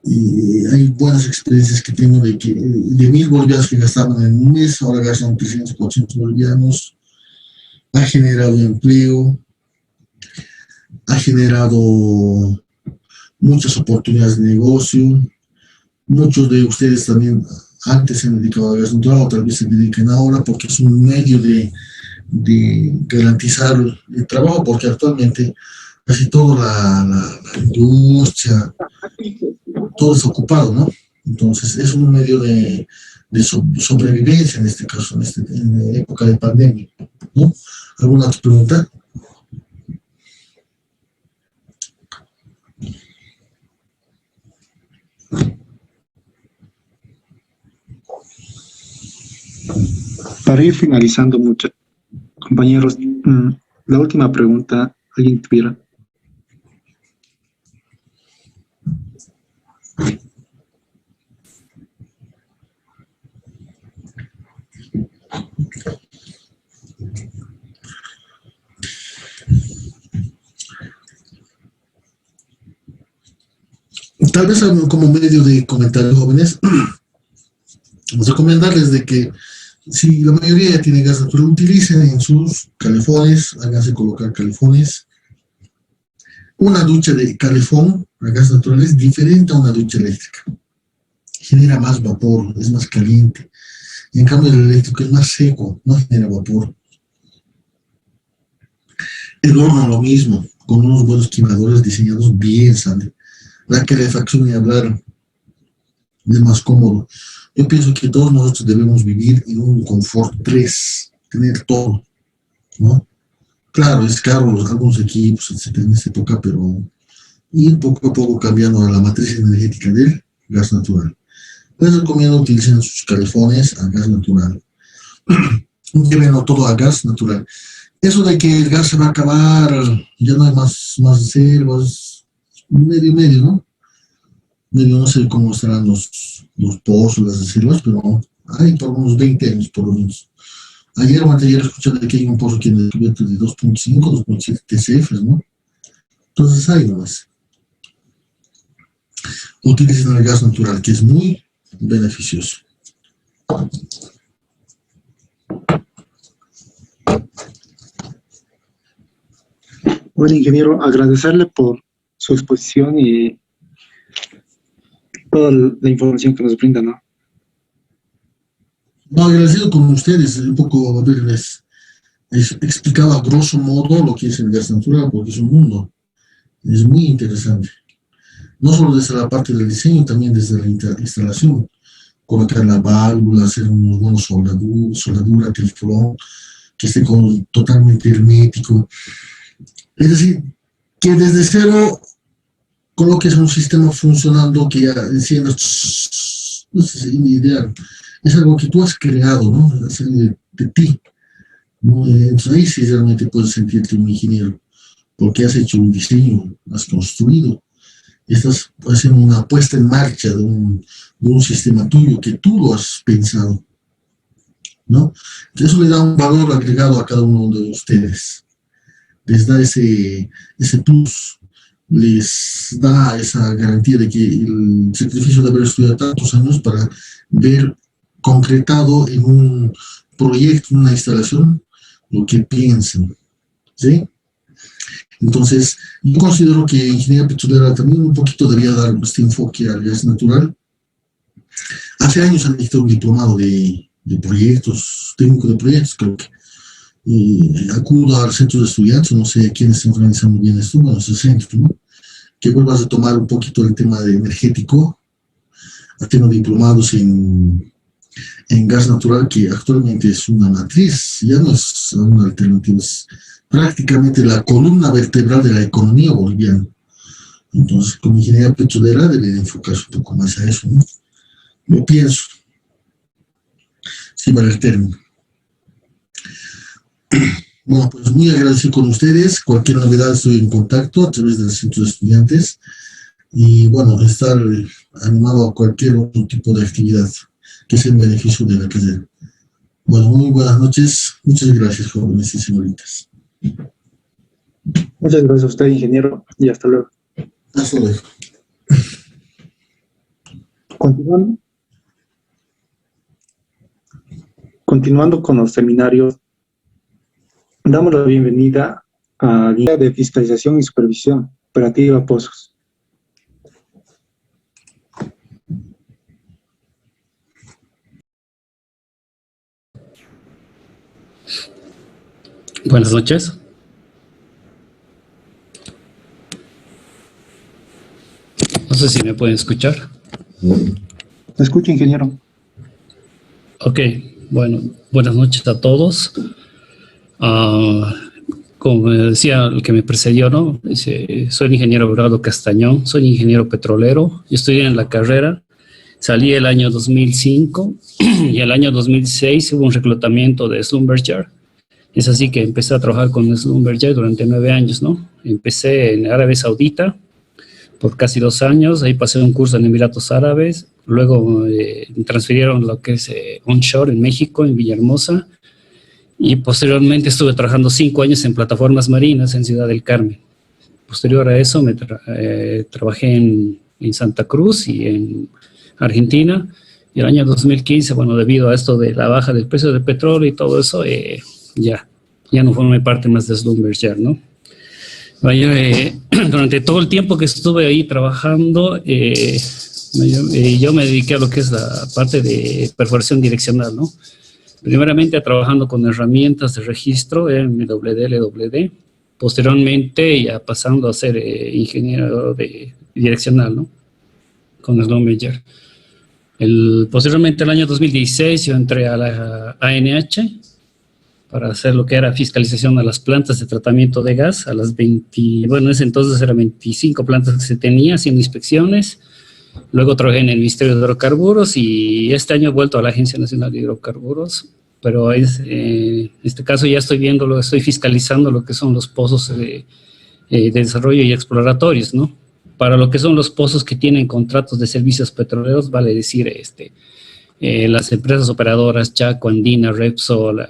S1: Y hay buenas experiencias que tengo de que de 1.000 bolivianos que gastaban en un mes, ahora gastan 300, 400 bolivianos. Ha generado empleo, ha generado muchas oportunidades de negocio. Muchos de ustedes también antes se han dedicado a gas natural, o tal vez se dediquen ahora porque es un medio de garantizar el trabajo, porque actualmente casi toda la industria, todo es ocupado, ¿no? Entonces es un medio de sobrevivencia en este caso, en la época de pandemia, ¿no? ¿Alguna otra pregunta?
S2: Para ir finalizando, compañeros, la última pregunta, ¿alguien tuviera?
S1: Tal vez como medio de comentarios jóvenes, recomendarles de que si la mayoría ya tiene gas natural, utilicen en sus calefones, háganse colocar calefones. Una ducha de calefón a gas natural es diferente a una ducha eléctrica. Genera más vapor, es más caliente. En cambio, el eléctrico es más seco, no genera vapor. El horno lo mismo, con unos buenos quemadores diseñados bien, sale. La calefacción y hablar es más cómodo. Yo pienso que todos nosotros debemos vivir en un confort 3, tener todo, ¿no? Claro, es caro algunos equipos, etcétera, en esta época, pero ir poco a poco cambiando a la matriz energética del gas natural. Les recomiendo utilicen sus calefones a gas natural. Lleven todo a gas natural. Eso de que el gas se va a acabar, ya no hay más reservas, medio, ¿no? No sé cómo estarán los pozos, las reservas, pero hay por unos 20 años por lo menos. Ayer o anteayer escuché de que hay un pozo que tiene descubierto de 2.5, 2.7 TCF, ¿no? Entonces hay nomás. Utilicen el gas natural, que es muy beneficioso.
S2: Bueno, ingeniero, agradecerle por su exposición y toda la información que nos brinda, ¿no?
S1: No, agradecido con ustedes, un poco verles explicaba a grosso modo lo que es el gas natural, porque es un mundo. Es muy interesante. No solo desde la parte del diseño, también desde la instalación. Colocar la válvula, hacer unos buenos soldadura, teflón, que esté totalmente hermético. Es decir, que desde cero coloques un sistema funcionando que ya encienda, no sé, es ideal. Es algo que tú has creado, ¿no? De ti, ¿no? Entonces ahí sí realmente puedes sentirte un ingeniero, porque has hecho un diseño, has construido, estás haciendo una puesta en marcha de un sistema tuyo que tú lo has pensado, ¿no? Entonces eso le da un valor agregado a cada uno de ustedes, les da ese plus, les da esa garantía de que el sacrificio de haber estudiado tantos años para ver concretado en un proyecto, en una instalación, lo que piensan, ¿sí? Entonces, yo considero que ingeniería petrolera también un poquito debería dar este enfoque al gas natural. Hace años han dictado un diplomado de proyectos, técnico de proyectos, creo que. Acudo al centro de estudiantes, no sé quiénes están organizando bien esto, bueno, es el centro, ¿no? Que vuelvas a tomar un poquito el tema de energético, haciendo diplomados en gas natural, que actualmente es una matriz, ya no es una alternativa, es prácticamente la columna vertebral de la economía boliviana. Entonces, como ingeniería petrolera debe enfocarse un poco más a eso, ¿no? Yo pienso, sí, vale el término. Bueno, pues muy agradecido con ustedes. Cualquier novedad estoy en contacto a través del centro de estudiantes. Y bueno, estar animado a cualquier otro tipo de actividad que sea en beneficio de la carrera. Bueno, muy buenas noches. Muchas gracias, jóvenes y señoritas.
S2: Muchas gracias a usted, ingeniero, y hasta luego.
S1: Hasta luego.
S2: Continuando con los seminarios, damos la bienvenida a Guía de Fiscalización y Supervisión Operativa Pozos.
S4: Buenas noches. No sé si me pueden escuchar.
S2: ¿Me escucha, ingeniero?
S4: Ok, bueno, buenas noches a todos. Como me decía el que me precedió, ¿no? Soy el ingeniero Aurelio Castañón, soy ingeniero petrolero. Yo estudié en la carrera, salí el año 2005 y el año 2006 hubo un reclutamiento de Schlumberger. Es así que empecé a trabajar con Schlumberger durante 9 años, ¿no? Empecé en Arabia Saudita por casi 2 años, ahí pasé un curso en Emiratos Árabes, luego me transfirieron lo que es onshore en México, en Villahermosa, y posteriormente estuve trabajando 5 años en plataformas marinas en Ciudad del Carmen. Posterior a eso trabajé en Santa Cruz y en Argentina, y el año 2015, bueno, debido a esto de la baja del precio del petróleo y todo eso, ya no formé parte más de Schlumberger, ¿no? Durante todo el tiempo que estuve ahí trabajando, yo me dediqué a lo que es la parte de perforación direccional, ¿no? Primeramente trabajando con herramientas de registro, MWD, LWD, posteriormente ya pasando a ser ingeniero direccional, ¿no? Con Schlumberger. Posteriormente, el año 2016, yo entré a la ANH para hacer lo que era fiscalización a las plantas de tratamiento de gas, a las 20, bueno, en ese entonces eran 25 plantas que se tenía haciendo inspecciones. Luego trabajé en el Ministerio de Hidrocarburos y este año he vuelto a la Agencia Nacional de Hidrocarburos, pero en este caso ya estoy fiscalizando lo que son los pozos de desarrollo y exploratorios, ¿no? Para lo que son los pozos que tienen contratos de servicios petroleros, vale decir, las empresas operadoras Chaco, Andina, Repsol,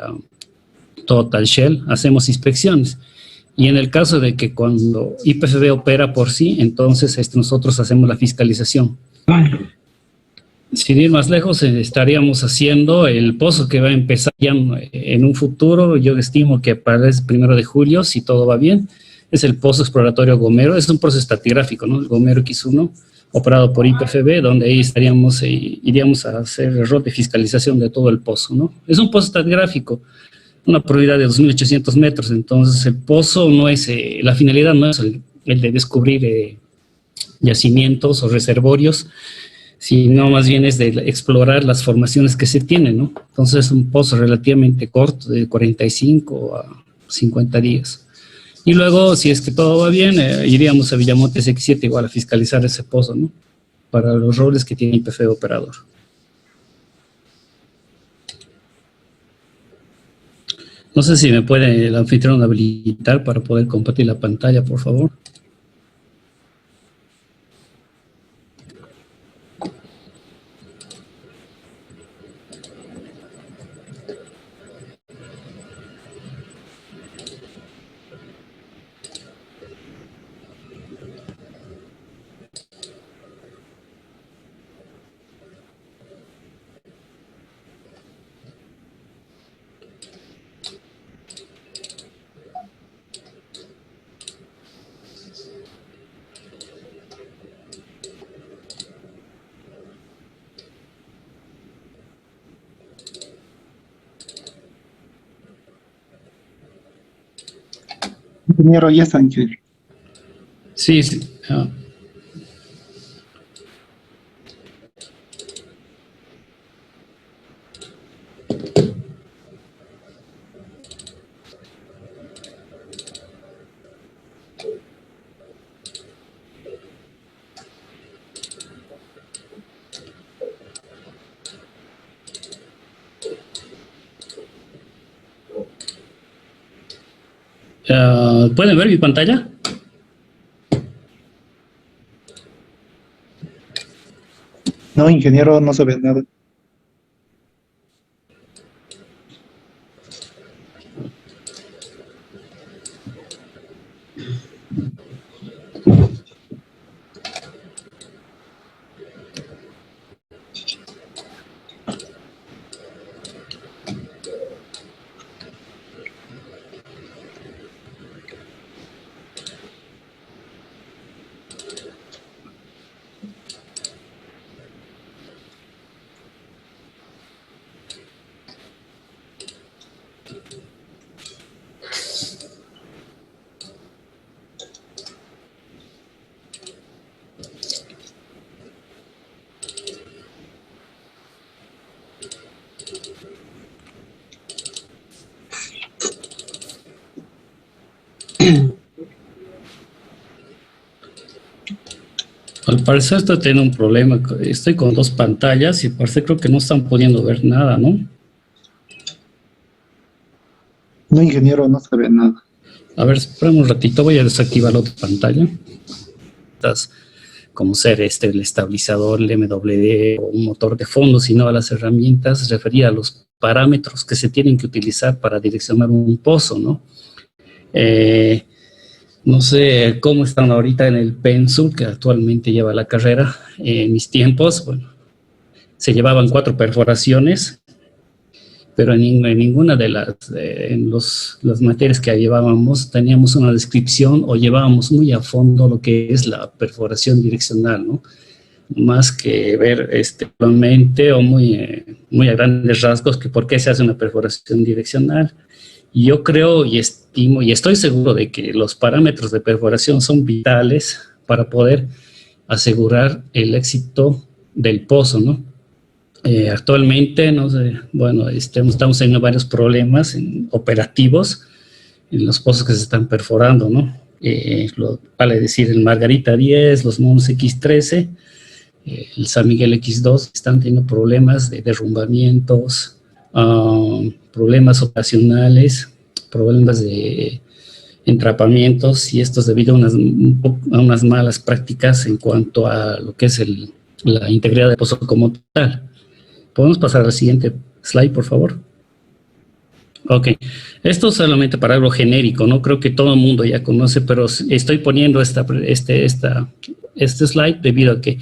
S4: Total, Shell, hacemos inspecciones. Y en el caso de que cuando YPFB opera por sí, entonces nosotros hacemos la fiscalización. Sin ir más lejos, estaríamos haciendo el pozo que va a empezar ya en un futuro. Yo estimo que para el 1 de julio, si todo va bien, es el pozo exploratorio Gomero. Es un proceso estratigráfico, ¿no? El Gomero X1, operado por YPFB, donde ahí iríamos a hacer el rol de fiscalización de todo el pozo, ¿no? Es un pozo estratigráfico. una profundidad de 2.800 metros. Entonces, el pozo no es, la finalidad no es el de descubrir yacimientos o reservorios, sino más bien es de explorar las formaciones que se tienen, ¿no? Entonces, es un pozo relativamente corto, de 45 a 50 días. Y luego, si es que todo va bien, iríamos a Villamontes X7 igual a fiscalizar ese pozo, ¿no? Para los roles que tiene IPF operador. No sé si me puede el anfitrión habilitar para poder compartir la pantalla, por favor.
S2: Ingeniero, ya está, ingeniero.
S4: Sí, sí. ¿Pueden ver mi pantalla?
S2: No, ingeniero, no se ve nada.
S4: Al parecer esto tiene un problema. Estoy con dos pantallas y parece creo que no están pudiendo ver nada, ¿no?
S2: No, ingeniero, no se ve nada.
S4: A ver, espérame un ratito, voy a desactivar la otra pantalla. Estas, como ser el estabilizador, el MWD o un motor de fondo, sino a las herramientas referidas a los parámetros que se tienen que utilizar para direccionar un pozo, ¿no? No sé cómo están ahorita en el Pensul, que actualmente lleva la carrera. En mis tiempos, bueno, se llevaban 4 perforaciones, pero en ninguna de las materias que llevábamos teníamos una descripción o llevábamos muy a fondo lo que es la perforación direccional, ¿no? Más que ver actualmente o muy a grandes rasgos que por qué se hace una perforación direccional. Yo creo y estimo y estoy seguro de que los parámetros de perforación son vitales para poder asegurar el éxito del pozo, ¿no? Actualmente, no sé, bueno, estamos teniendo varios problemas operativos en los pozos que se están perforando, ¿no? Vale decir, el Margarita 10, los Mons X13, el San Miguel X2 están teniendo problemas de derrumbamientos, problemas ocasionales, problemas de entrapamientos, y esto es debido a unas malas prácticas en cuanto a lo que es la integridad del pozo como tal. ¿Podemos pasar al siguiente slide, por favor? Ok, esto es solamente para algo genérico, ¿no? Creo que todo el mundo ya conoce, pero estoy poniendo este slide debido a que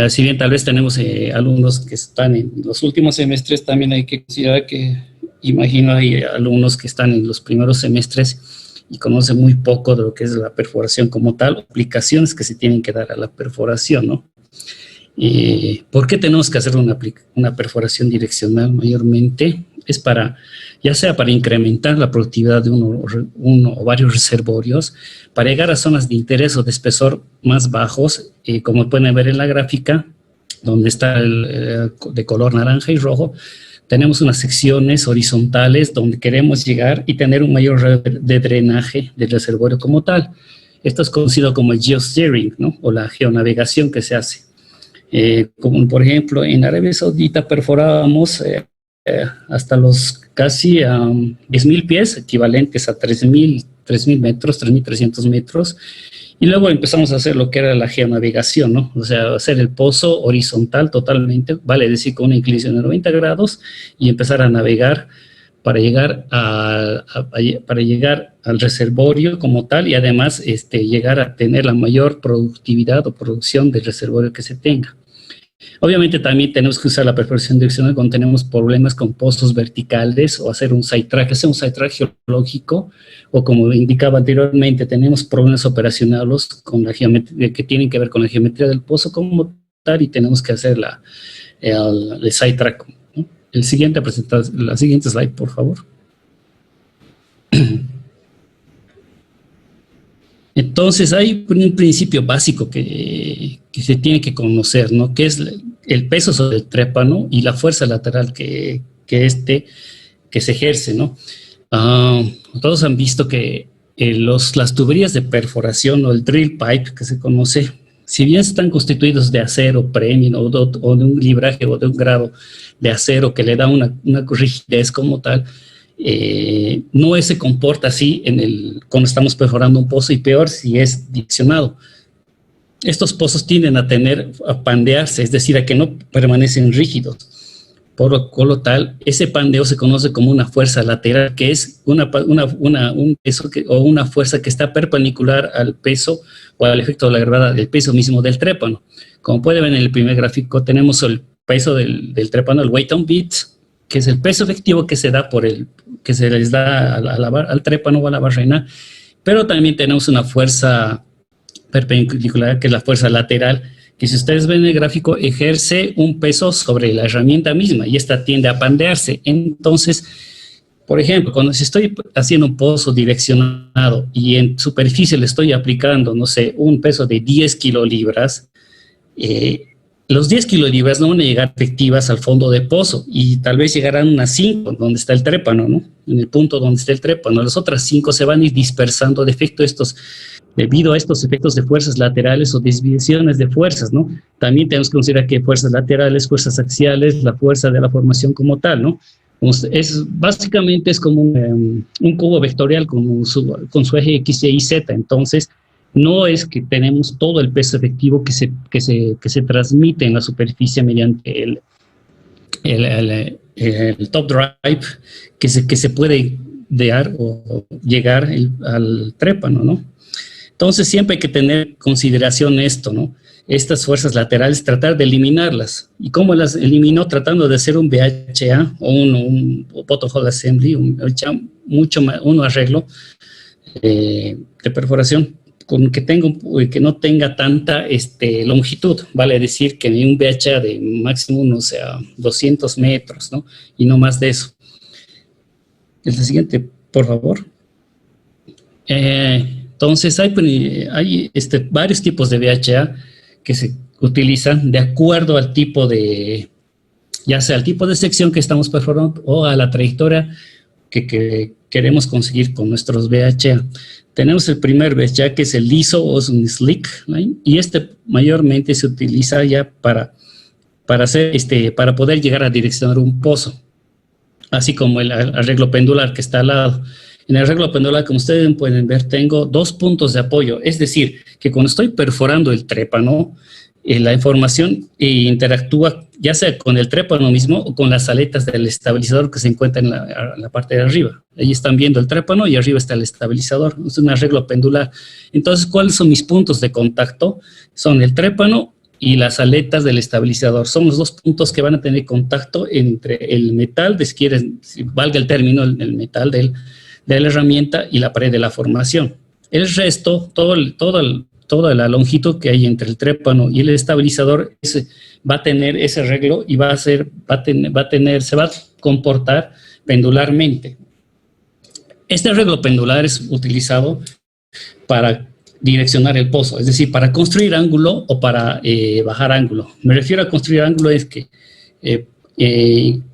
S4: si bien tal vez tenemos alumnos que están en los últimos semestres, también hay que considerar que, imagino, hay alumnos que están en los primeros semestres y conocen muy poco de lo que es la perforación como tal, aplicaciones que se tienen que dar a la perforación, ¿no? ¿Por qué tenemos que hacer una perforación direccional mayormente? es para, ya sea para incrementar la productividad de uno o varios reservorios, para llegar a zonas de interés o de espesor más bajos, como pueden ver en la gráfica, donde está de color naranja y rojo, tenemos unas secciones horizontales donde queremos llegar y tener un mayor red de drenaje del reservorio como tal. Esto es conocido como el geosteering, ¿no? O la geonavegación que se hace. Como por ejemplo en Arabia Saudita perforábamos hasta los casi 10.000 pies, equivalentes a 3.000 metros, 3.300 metros, y luego empezamos a hacer lo que era la geonavegación, ¿no? O sea, hacer el pozo horizontal totalmente, vale decir con una inclinación de 90 grados, y empezar a navegar para llegar para llegar al reservorio como tal, y además llegar a tener la mayor productividad o producción del reservorio que se tenga. Obviamente también tenemos que usar la perforación direccional cuando tenemos problemas con pozos verticales o hacer un sidetrack, geológico, o como indicaba anteriormente, tenemos problemas operacionales con la geometría, que tienen que ver con la geometría del pozo como tal, y tenemos que hacer el sidetrack, ¿no? La siguiente slide, por favor. Entonces hay un principio básico que se tiene que conocer, ¿no? Que es el peso sobre el trépano y la fuerza lateral que se ejerce, ¿no? Todos han visto que las tuberías de perforación o el drill pipe que se conoce, si bien están constituidos de acero premium o de un libraje o de un grado de acero que le da una rigidez como tal, no se comporta así cuando estamos perforando un pozo, y peor si es direccionado. Estos pozos tienden a pandearse, es decir, a que no permanecen rígidos. Por lo tal, ese pandeo se conoce como una fuerza lateral, que es un peso o una fuerza que está perpendicular al peso o al efecto de la gravedad del peso mismo del trépano. Como pueden ver en el primer gráfico, tenemos el peso del trépano, el weight on beat, que es el peso efectivo que se da que se les da al trépano o a la barrena, pero también tenemos una fuerza perpendicular, que es la fuerza lateral, que si ustedes ven el gráfico, ejerce un peso sobre la herramienta misma, y esta tiende a pandearse. Entonces, por ejemplo, cuando si estoy haciendo un pozo direccionado y en superficie le estoy aplicando, no sé, un peso de 10 kilolibras, los 10 kilolibras no van a llegar efectivas al fondo de pozo, y tal vez llegarán unas 5 donde está el trépano, ¿no? En el punto donde está el trépano. Las otras 5 se van a ir dispersando debido a estos efectos de fuerzas laterales o desviaciones de fuerzas, ¿no? También tenemos que considerar que fuerzas laterales, fuerzas axiales, la fuerza de la formación como tal, ¿no? Básicamente es como un cubo vectorial con su eje X, Y, Z. Entonces, no es que tenemos todo el peso efectivo que se transmite en la superficie mediante el top drive que se puede dar o llegar al trépano, ¿no? Entonces siempre hay que tener en consideración esto, ¿no? Estas fuerzas laterales, tratar de eliminarlas. ¿Y cómo las eliminó? Tratando de hacer un BHA o un bottom hole assembly, un arreglo de perforación que no tenga tanta longitud, vale decir que un BHA de máximo, no sea 200 metros, ¿no? Y no más de eso. El siguiente, por favor. Entonces hay varios tipos de BHA que se utilizan de acuerdo al tipo ya sea al tipo de sección que estamos perforando o a la trayectoria que queremos conseguir con nuestros BHA. Tenemos el primer BHA, que es el liso o es un slick line, y mayormente se utiliza ya para poder llegar a direccionar un pozo, así como el arreglo pendular que está al lado. En el arreglo pendular, como ustedes pueden ver, tengo 2 puntos de apoyo, es decir, que cuando estoy perforando el trépano, la información interactúa ya sea con el trépano mismo o con las aletas del estabilizador que se encuentra en la parte de arriba. Ahí están viendo el trépano y arriba está el estabilizador. Es un arreglo pendular. Entonces, ¿cuáles son mis puntos de contacto? Son el trépano y las aletas del estabilizador. Son los 2 puntos que van a tener contacto entre el metal, si valga el término, el metal de la herramienta y la pared de la formación. El resto, toda la longitud que hay entre el trépano y el estabilizador va a tener ese arreglo y se va a comportar pendularmente. Este arreglo pendular es utilizado para direccionar el pozo, es decir, para construir ángulo o para bajar ángulo. Me refiero a construir ángulo es que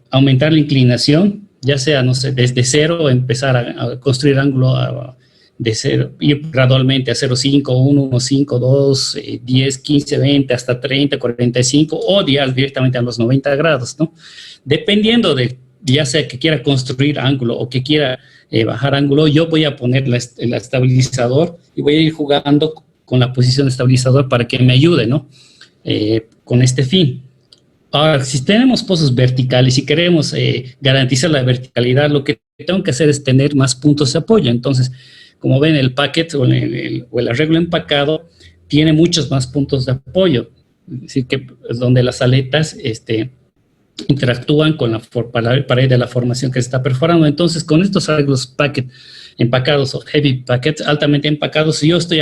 S4: aumentar la inclinación, ya sea, no sé, desde cero, empezar a construir ángulo de cero, ir gradualmente a 0,5, 1, 1,5, 2, 10, 15, 20, hasta 30, 45, o directamente a los 90 grados, ¿no? Dependiendo de, ya sea que quiera construir ángulo o que quiera bajar ángulo, yo voy a poner el estabilizador y voy a ir jugando con la posición de estabilizador para que me ayude, ¿no? Con este fin. Ahora, si tenemos pozos verticales y queremos garantizar la verticalidad, lo que tengo que hacer es tener más puntos de apoyo. Entonces, como ven, el packet o el arreglo empacado tiene muchos más puntos de apoyo. Es decir, que es donde las aletas interactúan con la pared de la formación que se está perforando. Entonces, con estos arreglos packet empacados o heavy packets altamente empacados, yo estoy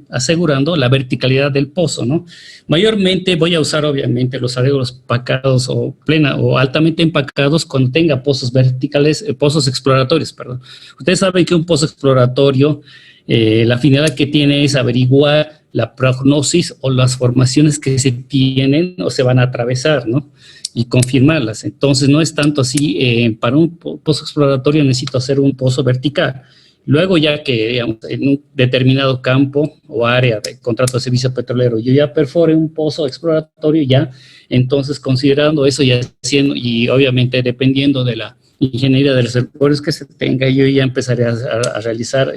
S4: asegurando la verticalidad del pozo, ¿no? Mayormente voy a usar, obviamente, los arreglos empacados o altamente empacados cuando tenga pozos verticales, pozos exploratorios, perdón. Ustedes saben que un pozo exploratorio, la finalidad que tiene es averiguar la prognosis o las formaciones que se tienen o se van a atravesar, ¿no? Y confirmarlas. Entonces, no es tanto así, para un pozo exploratorio necesito hacer un pozo vertical. Luego, ya que, digamos, en un determinado campo o área de contrato de servicio petrolero, yo ya perfore un pozo exploratorio ya, entonces, considerando eso y haciendo, y obviamente dependiendo de la ingeniería de reservorios que se tenga, yo ya empezaré a realizar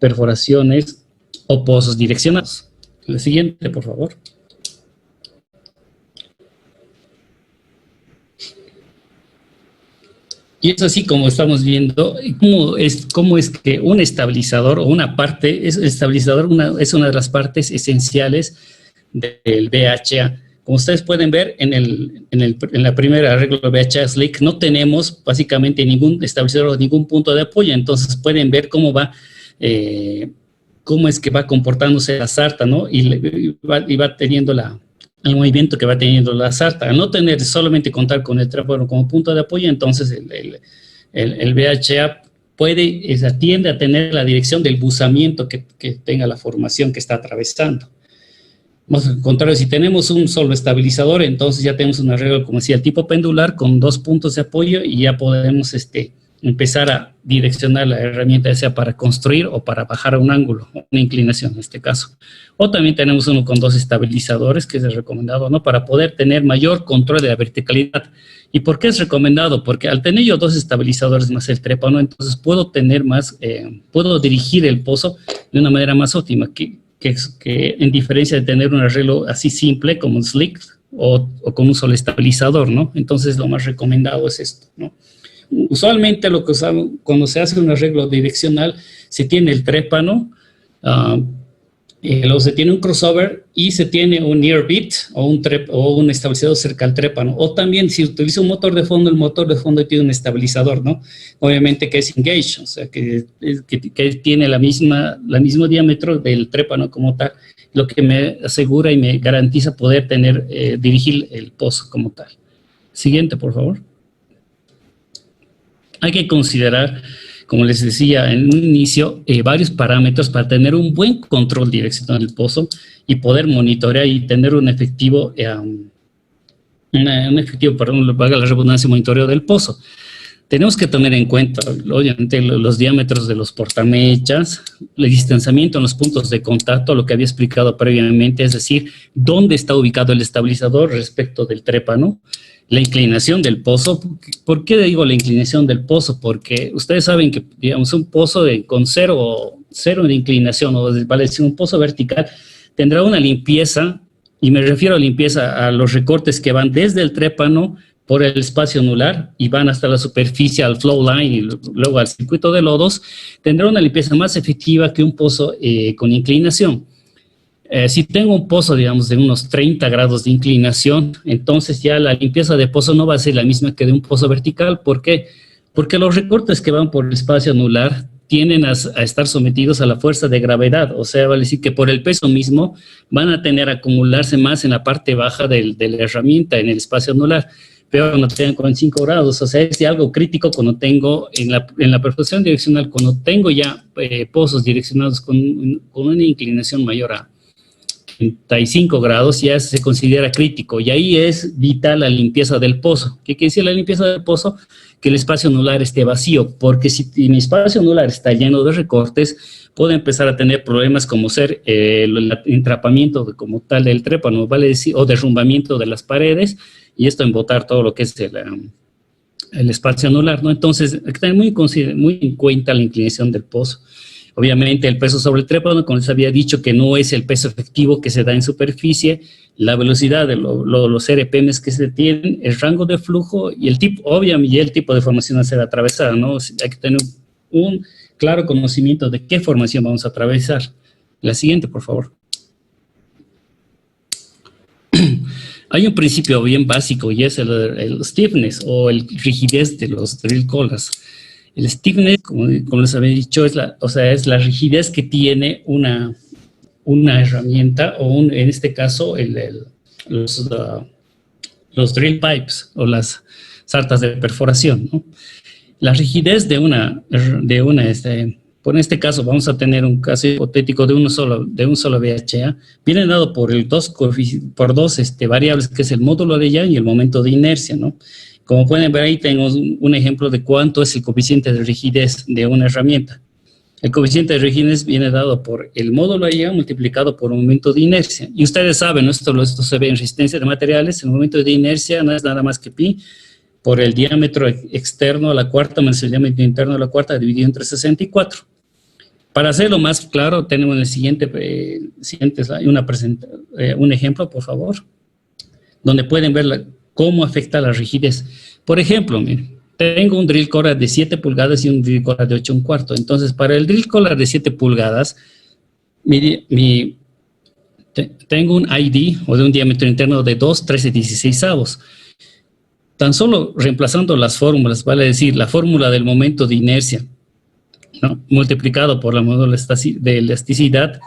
S4: perforaciones o pozos direccionados. El siguiente, por favor. Y es así como estamos viendo cómo es que un estabilizador o una parte, es una de las partes esenciales del VHA. Como ustedes pueden ver, en la primera arreglo VHA Slick no tenemos básicamente ningún estabilizador o ningún punto de apoyo. Entonces pueden ver cómo es que va comportándose la sarta, ¿no? Y va teniendo el movimiento que va teniendo la sarta. Al no solamente contar con el trépano como punto de apoyo, entonces el VHA tiende a tener la dirección del buzamiento que tenga la formación que está atravesando. Vamos a encontrar, si tenemos un solo estabilizador, entonces ya tenemos un arreglo, como decía, el tipo pendular con 2 puntos de apoyo y ya podemos empezar a direccionar la herramienta, ya sea para construir o para bajar a un ángulo, una inclinación en este caso. O también tenemos uno con 2 estabilizadores, que es recomendado, ¿no? Para poder tener mayor control de la verticalidad. ¿Y por qué es recomendado? Porque al tener yo 2 estabilizadores más el trépano, entonces puedo tener puedo dirigir el pozo de una manera más óptima, que en diferencia de tener un arreglo así simple como un slick o con un solo estabilizador, ¿no? Entonces lo más recomendado es esto, ¿no? Usualmente lo que usamos cuando se hace un arreglo direccional, se tiene el trépano, luego se tiene un crossover y se tiene un near bit o un estabilizador cerca al trépano. O también si utiliza un motor de fondo, el motor de fondo tiene un estabilizador, ¿no? Obviamente que es engage, o sea que tiene el mismo diámetro del trépano como tal, lo que me asegura y me garantiza poder dirigir el pozo como tal. Siguiente, por favor. Hay que considerar, como les decía en un inicio, varios parámetros para tener un buen control direccional del pozo y poder monitorear y tener un efectivo, valga la redundancia, monitoreo del pozo. Tenemos que tener en cuenta, obviamente, los diámetros de los portamechas, el distanciamiento en los puntos de contacto, lo que había explicado previamente, es decir, dónde está ubicado el estabilizador respecto del trépano, la inclinación del pozo. ¿Por qué digo la inclinación del pozo? Porque ustedes saben que, digamos, un pozo con cero de inclinación, o vale decir, un pozo vertical, tendrá una limpieza, y me refiero a limpieza a los recortes que van desde el trépano por el espacio anular y van hasta la superficie, al flow line y luego al circuito de lodos, tendrá una limpieza más efectiva que un pozo con inclinación. Si tengo un pozo, digamos, de unos 30 grados de inclinación, entonces ya la limpieza de pozo no va a ser la misma que de un pozo vertical. ¿Por qué? Porque los recortes que van por el espacio anular tienden a estar sometidos a la fuerza de gravedad. O sea, vale decir que por el peso mismo van a tener a acumularse más en la parte baja de la herramienta, en el espacio anular. peor cuando tengan 45 grados, o sea, es algo crítico cuando tengo, en la perforación direccional, cuando tengo ya pozos direccionados con una inclinación mayor a 35 grados, ya se considera crítico, y ahí es vital la limpieza del pozo. ¿Qué quiere decir la limpieza del pozo? Que el espacio anular esté vacío, porque si mi espacio anular está lleno de recortes, puedo empezar a tener problemas como ser el entrapamiento como tal del trépano, vale decir, o derrumbamiento de las paredes, y esto embotar todo lo que es el espacio anular, ¿no? Entonces, hay que tener muy en cuenta la inclinación del pozo. Obviamente, el peso sobre el trépano, como les había dicho, que no es el peso efectivo que se da en superficie, la velocidad de los RPMs que se tienen, el rango de flujo y el tipo, obviamente, y el tipo de formación a ser atravesada, ¿no? Hay que tener un claro conocimiento de qué formación vamos a atravesar. La siguiente, por favor. Hay un principio bien básico y es el stiffness o el rigidez de los drill collars. El stiffness, como les había dicho, es la rigidez que tiene una herramienta o en este caso los drill pipes o las sartas de perforación, ¿no? La rigidez por este caso vamos a tener un caso hipotético de un solo VHA, viene dado por dos variables, que es el módulo de Young y el momento de inercia, ¿no? Como pueden ver ahí tengo un ejemplo de cuánto es el coeficiente de rigidez de una herramienta. El coeficiente de rigidez viene dado por el módulo de Young multiplicado por un momento de inercia. Y ustedes saben, ¿no? Esto se ve en resistencia de materiales, el momento de inercia no es nada más que pi por el diámetro externo a la cuarta menos el diámetro interno a la cuarta dividido entre 64. Para hacerlo más claro, tenemos en el siguiente slide un ejemplo, por favor, donde pueden ver cómo afecta la rigidez. Por ejemplo, miren, tengo un drill collar de 7 pulgadas y un drill collar de 8 1/4. Entonces, para el drill collar de 7 pulgadas, tengo un ID, o de un diámetro interno de 2,1316. Tan solo reemplazando las fórmulas, vale decir, la fórmula del momento de inercia, ¿no?, multiplicado por la módulo de elasticidad,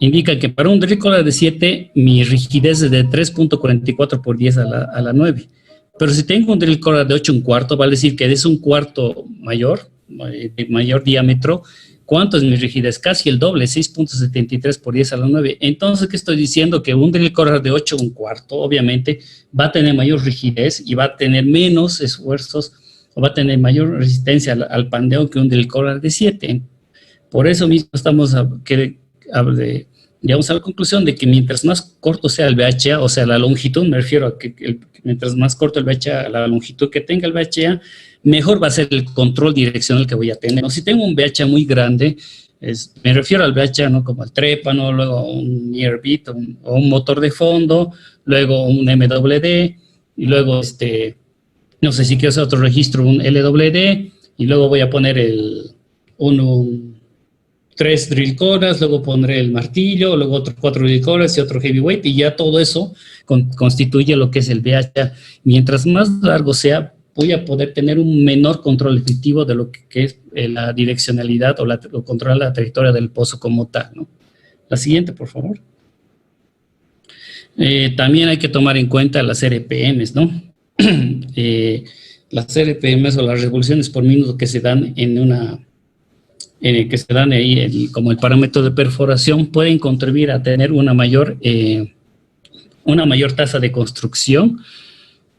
S4: indica que para un drill collar de 7, mi rigidez es de 3.44 por 10 a la 9. Pero si tengo un drill collar de 8 1/4, vale decir que es un cuarto mayor, de mayor diámetro. ¿Cuánto es mi rigidez? Casi el doble, 6.73 por 10 a la 9. Entonces, ¿qué estoy diciendo? Que un drill collar de 8 1/4, obviamente, va a tener mayor rigidez y va a tener menos esfuerzos, o va a tener mayor resistencia al pandeo que un drill collar de 7. Por eso mismo llegamos a la conclusión de que mientras más corto sea el VHA, o sea, la longitud, me refiero a que mientras más corto el VHA, la longitud que tenga el VHA, mejor va a ser el control direccional que voy a tener. Si tengo un VHA muy grande, me refiero al VHA, ¿no?, como el trépano, luego un ear beat o un motor de fondo, luego un MWD, y luego, no sé si quiero hacer otro registro, un LWD, y luego voy a poner 3 drill collars, luego pondré el martillo, luego otros 4 drill collars y otro heavyweight, y ya todo eso constituye lo que es el VHA. Mientras más largo sea, voy a poder tener un menor control efectivo de lo que es la direccionalidad o controlar la trayectoria del pozo como tal, ¿no? La siguiente, por favor. También hay que tomar en cuenta las RPMs, ¿no? Las RPMs o las revoluciones por minuto que se dan como el parámetro de perforación, pueden contribuir a tener una mayor tasa de construcción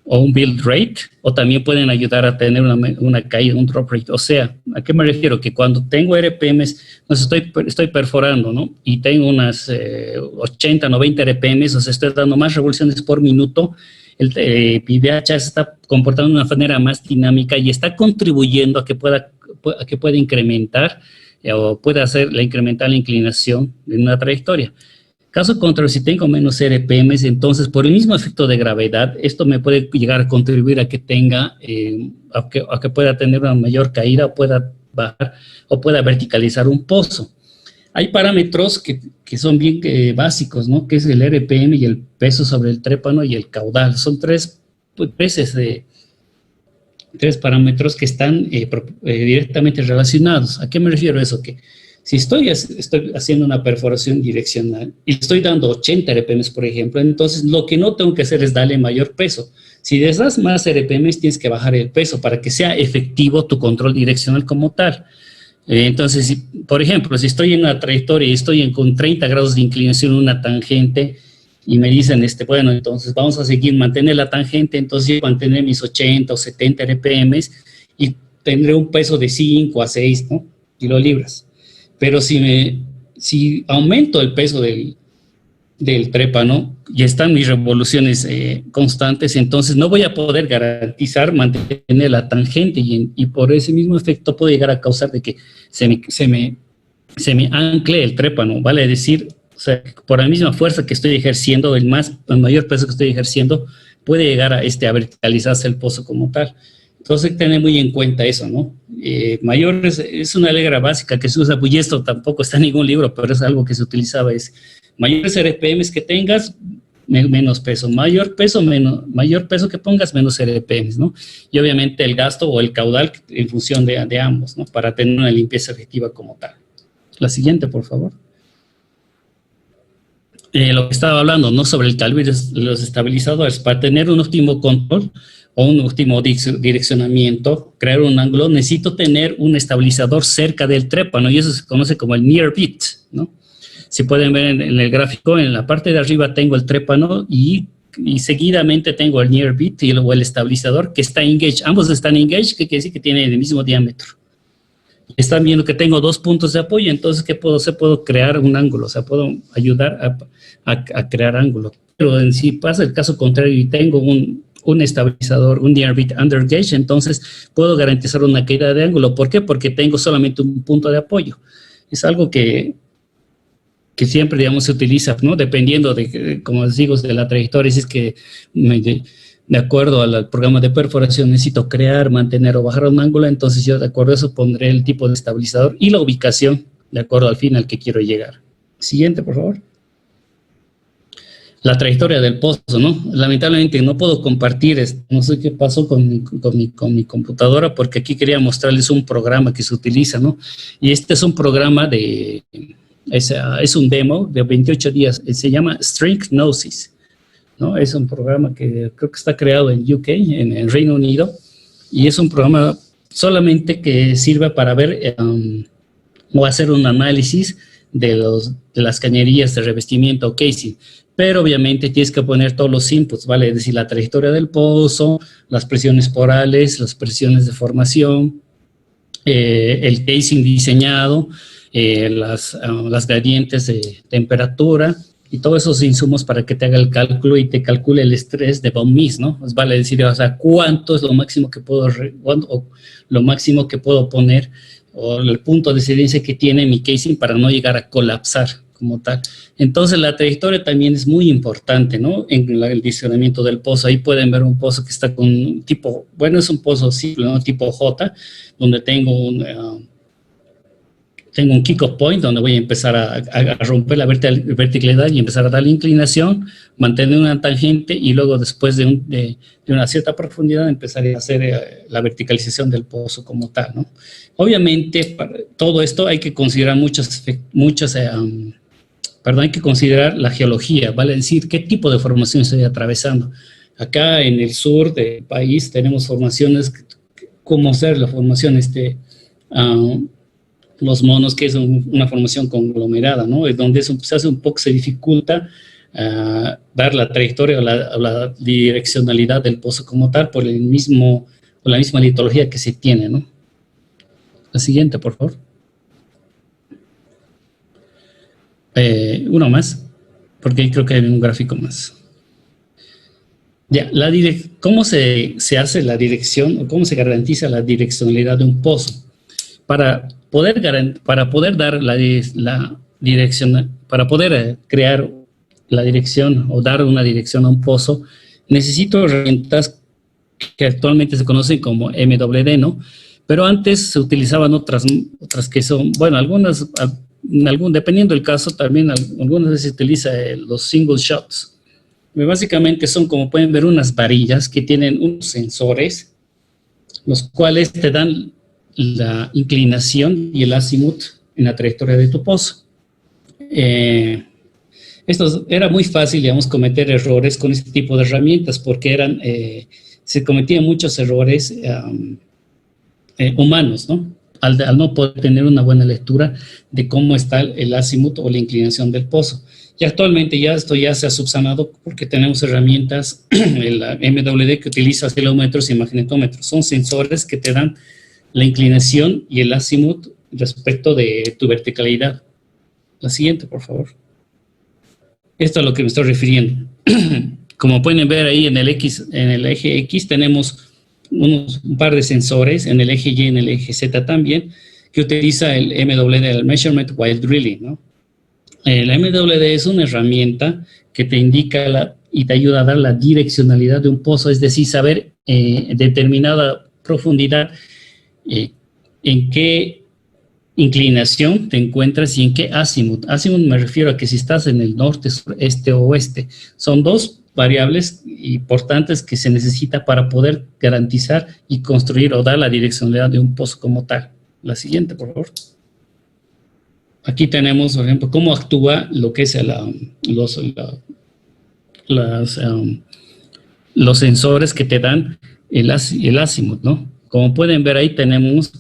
S4: o un build rate, o también pueden ayudar a tener una caída, un drop rate. O sea, ¿a qué me refiero? Que cuando tengo RPMs, pues estoy perforando, ¿no?, y tengo unas 80, 90 RPMs, o sea, estoy dando más revoluciones por minuto, mi VHA se está comportando de una manera más dinámica y está contribuyendo a que pueda incrementar o pueda incrementar la inclinación de una trayectoria. Caso contrario, si tengo menos RPMs, entonces por el mismo efecto de gravedad, esto me puede llegar a contribuir a que pueda tener una mayor caída, o pueda bajar o pueda verticalizar un pozo. Hay parámetros que son bien básicos, ¿no?, que es el RPM y el peso sobre el trépano y el caudal. Son tres parámetros que están directamente relacionados. ¿A qué me refiero eso? Que Si estoy haciendo una perforación direccional y estoy dando 80 RPMs, por ejemplo, entonces lo que no tengo que hacer es darle mayor peso. Si les das más RPMs, tienes que bajar el peso para que sea efectivo tu control direccional como tal. Entonces, por ejemplo, si estoy en una trayectoria y estoy con 30 grados de inclinación en una tangente y me dicen, bueno, entonces vamos a seguir, mantener la tangente, entonces yo mantener mis 80 o 70 RPMs y tendré un peso de 5 a 6, ¿no? kilolibras. Pero si aumento el peso del trépano y están mis revoluciones constantes, entonces no voy a poder garantizar mantener la tangente y por ese mismo efecto puede llegar a causar de que se me ancle el trépano, vale decir, o sea, por la misma fuerza que estoy ejerciendo, el mayor peso que estoy ejerciendo, puede llegar a verticalizarse el pozo como tal. Entonces, tener muy en cuenta eso, ¿no? Mayor es una regla básica que se usa, pues, y esto tampoco está en ningún libro, pero es algo que se utilizaba, es mayores RPMs que tengas, menos peso, mayor peso que pongas, menos RPMs, ¿no? Y obviamente el gasto o el caudal en función de ambos, ¿no? Para tener una limpieza efectiva como tal. La siguiente, por favor. Lo que estaba hablando, ¿no? Sobre el calibre de los estabilizadores, para tener un óptimo control o un óptimo direccionamiento, crear un ángulo, necesito tener un estabilizador cerca del trépano y eso se conoce como el near bit, ¿no? Si pueden ver en el gráfico, en la parte de arriba tengo el trépano y seguidamente tengo el near bit o el estabilizador que está engaged. Ambos están engaged, que quiere decir que tienen el mismo diámetro. Están viendo que tengo 2 puntos de apoyo, entonces ¿qué puedo hacer? Puedo crear un ángulo, o sea, puedo ayudar a crear ángulo. Pero si pasa el caso contrario y tengo un estabilizador, un near bit under gauge, entonces puedo garantizar una caída de ángulo. ¿Por qué? Porque tengo solamente un punto de apoyo. Es algo que siempre, digamos, se utiliza, ¿no? Dependiendo de, como les digo, de la trayectoria, si es que de acuerdo al programa de perforación necesito crear, mantener o bajar un ángulo, entonces yo de acuerdo a eso pondré el tipo de estabilizador y la ubicación de acuerdo al fin al que quiero llegar. Siguiente, por favor. La trayectoria del pozo, ¿no? Lamentablemente no puedo compartir, no sé qué pasó con mi computadora, porque aquí quería mostrarles un programa que se utiliza, ¿no? Y este es un programa es un demo de 28 días, se llama String Gnosis, ¿no? Es un programa que creo que está creado en UK, en el Reino Unido, y es un programa solamente que sirve para ver o hacer un análisis de las cañerías de revestimiento o casing. Pero obviamente tienes que poner todos los inputs, ¿vale? Es decir, la trayectoria del pozo, las presiones porales, las presiones de formación, el casing diseñado, las gradientes de temperatura y todos esos insumos para que te haga el cálculo y te calcule el estrés de von Mises, ¿no? Pues vale decir, o sea, cuánto es lo máximo que puedo poner o el punto de incidencia que tiene mi casing para no llegar a colapsar como tal. Entonces, la trayectoria también es muy importante, ¿no? En el dimensionamiento del pozo. Ahí pueden ver un pozo que está con un tipo, bueno, es un pozo simple, ¿no? Tipo J, donde tengo un kick-off point, donde voy a empezar a romper la verticalidad y empezar a darle inclinación, mantener una tangente y luego después de una cierta profundidad empezar a hacer la verticalización del pozo como tal, ¿no? Obviamente, para todo esto hay que considerar hay que considerar la geología, vale decir, qué tipo de formación estoy atravesando. Acá en el sur del país tenemos formaciones, como ser la formación Los Monos, que es una formación conglomerada, ¿no? Es donde se dificulta dar la trayectoria o la direccionalidad del pozo como tal por la misma litología que se tiene, ¿no? La siguiente, por favor. Uno más, porque creo que hay un gráfico más. Ya, ¿cómo se hace la dirección o cómo se garantiza la direccionalidad de un pozo? Para poder dar la dirección, para poder crear la dirección o dar una dirección a un pozo, necesito herramientas que actualmente se conocen como MWD, ¿no? Pero antes se utilizaban otras que son, bueno, dependiendo del caso, también algunas veces se utiliza los single shots. Básicamente son, como pueden ver, unas varillas que tienen unos sensores, los cuales te dan la inclinación y el azimut en la trayectoria de tu pozo. Esto era muy fácil, digamos, cometer errores con este tipo de herramientas porque se cometían muchos errores humanos, ¿no? Al no poder tener una buena lectura de cómo está el azimut o la inclinación del pozo. Y actualmente esto ya se ha subsanado porque tenemos herramientas, el MWD que utiliza acelerómetros y magnetómetros. Son sensores que te dan la inclinación y el azimut respecto de tu verticalidad. La siguiente, por favor. Esto es a lo que me estoy refiriendo. Como pueden ver ahí en el eje X tenemos un par de sensores, en el eje Y y en el eje Z también, que utiliza el MWD, el Measurement While Drilling, ¿no? El MWD es una herramienta que te indica y te ayuda a dar la direccionalidad de un pozo, es decir, saber determinada profundidad en qué inclinación te encuentras y en qué azimut. Azimut me refiero a que si estás en el norte, sur, este o oeste. Son dos variables importantes que se necesita para poder garantizar y construir o dar la direccionalidad de un pozo como tal. La siguiente, por favor. Aquí tenemos, por ejemplo, cómo actúa lo que es los sensores que te dan el azimut, ¿no? Como pueden ver ahí tenemos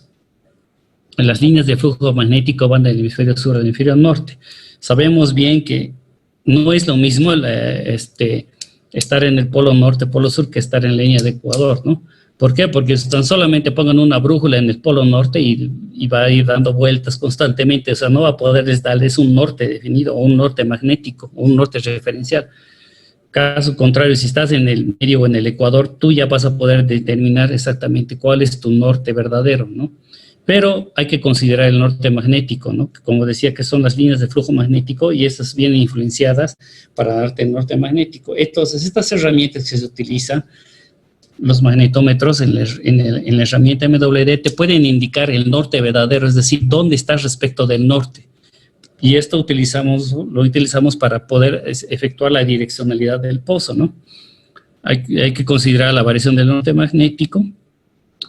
S4: las líneas de flujo magnético van del hemisferio sur al hemisferio norte. Sabemos bien que no es lo mismo estar en el polo norte, polo sur, que estar en la línea de Ecuador, ¿no? ¿Por qué? Porque tan solamente pongan una brújula en el polo norte y va a ir dando vueltas constantemente, o sea, no va a poder darles un norte definido, o un norte magnético, o un norte referencial. Caso contrario, si estás en el medio o en el Ecuador, tú ya vas a poder determinar exactamente cuál es tu norte verdadero, ¿no? Pero hay que considerar el norte magnético, ¿no? Como decía, que son las líneas de flujo magnético y estas vienen influenciadas para darte el norte magnético. Entonces, estas herramientas que se utilizan, los magnetómetros en la herramienta MWD, te pueden indicar el norte verdadero, es decir, dónde estás respecto del norte. Y esto lo utilizamos para poder efectuar la direccionalidad del pozo, ¿no? Hay que considerar la variación del norte magnético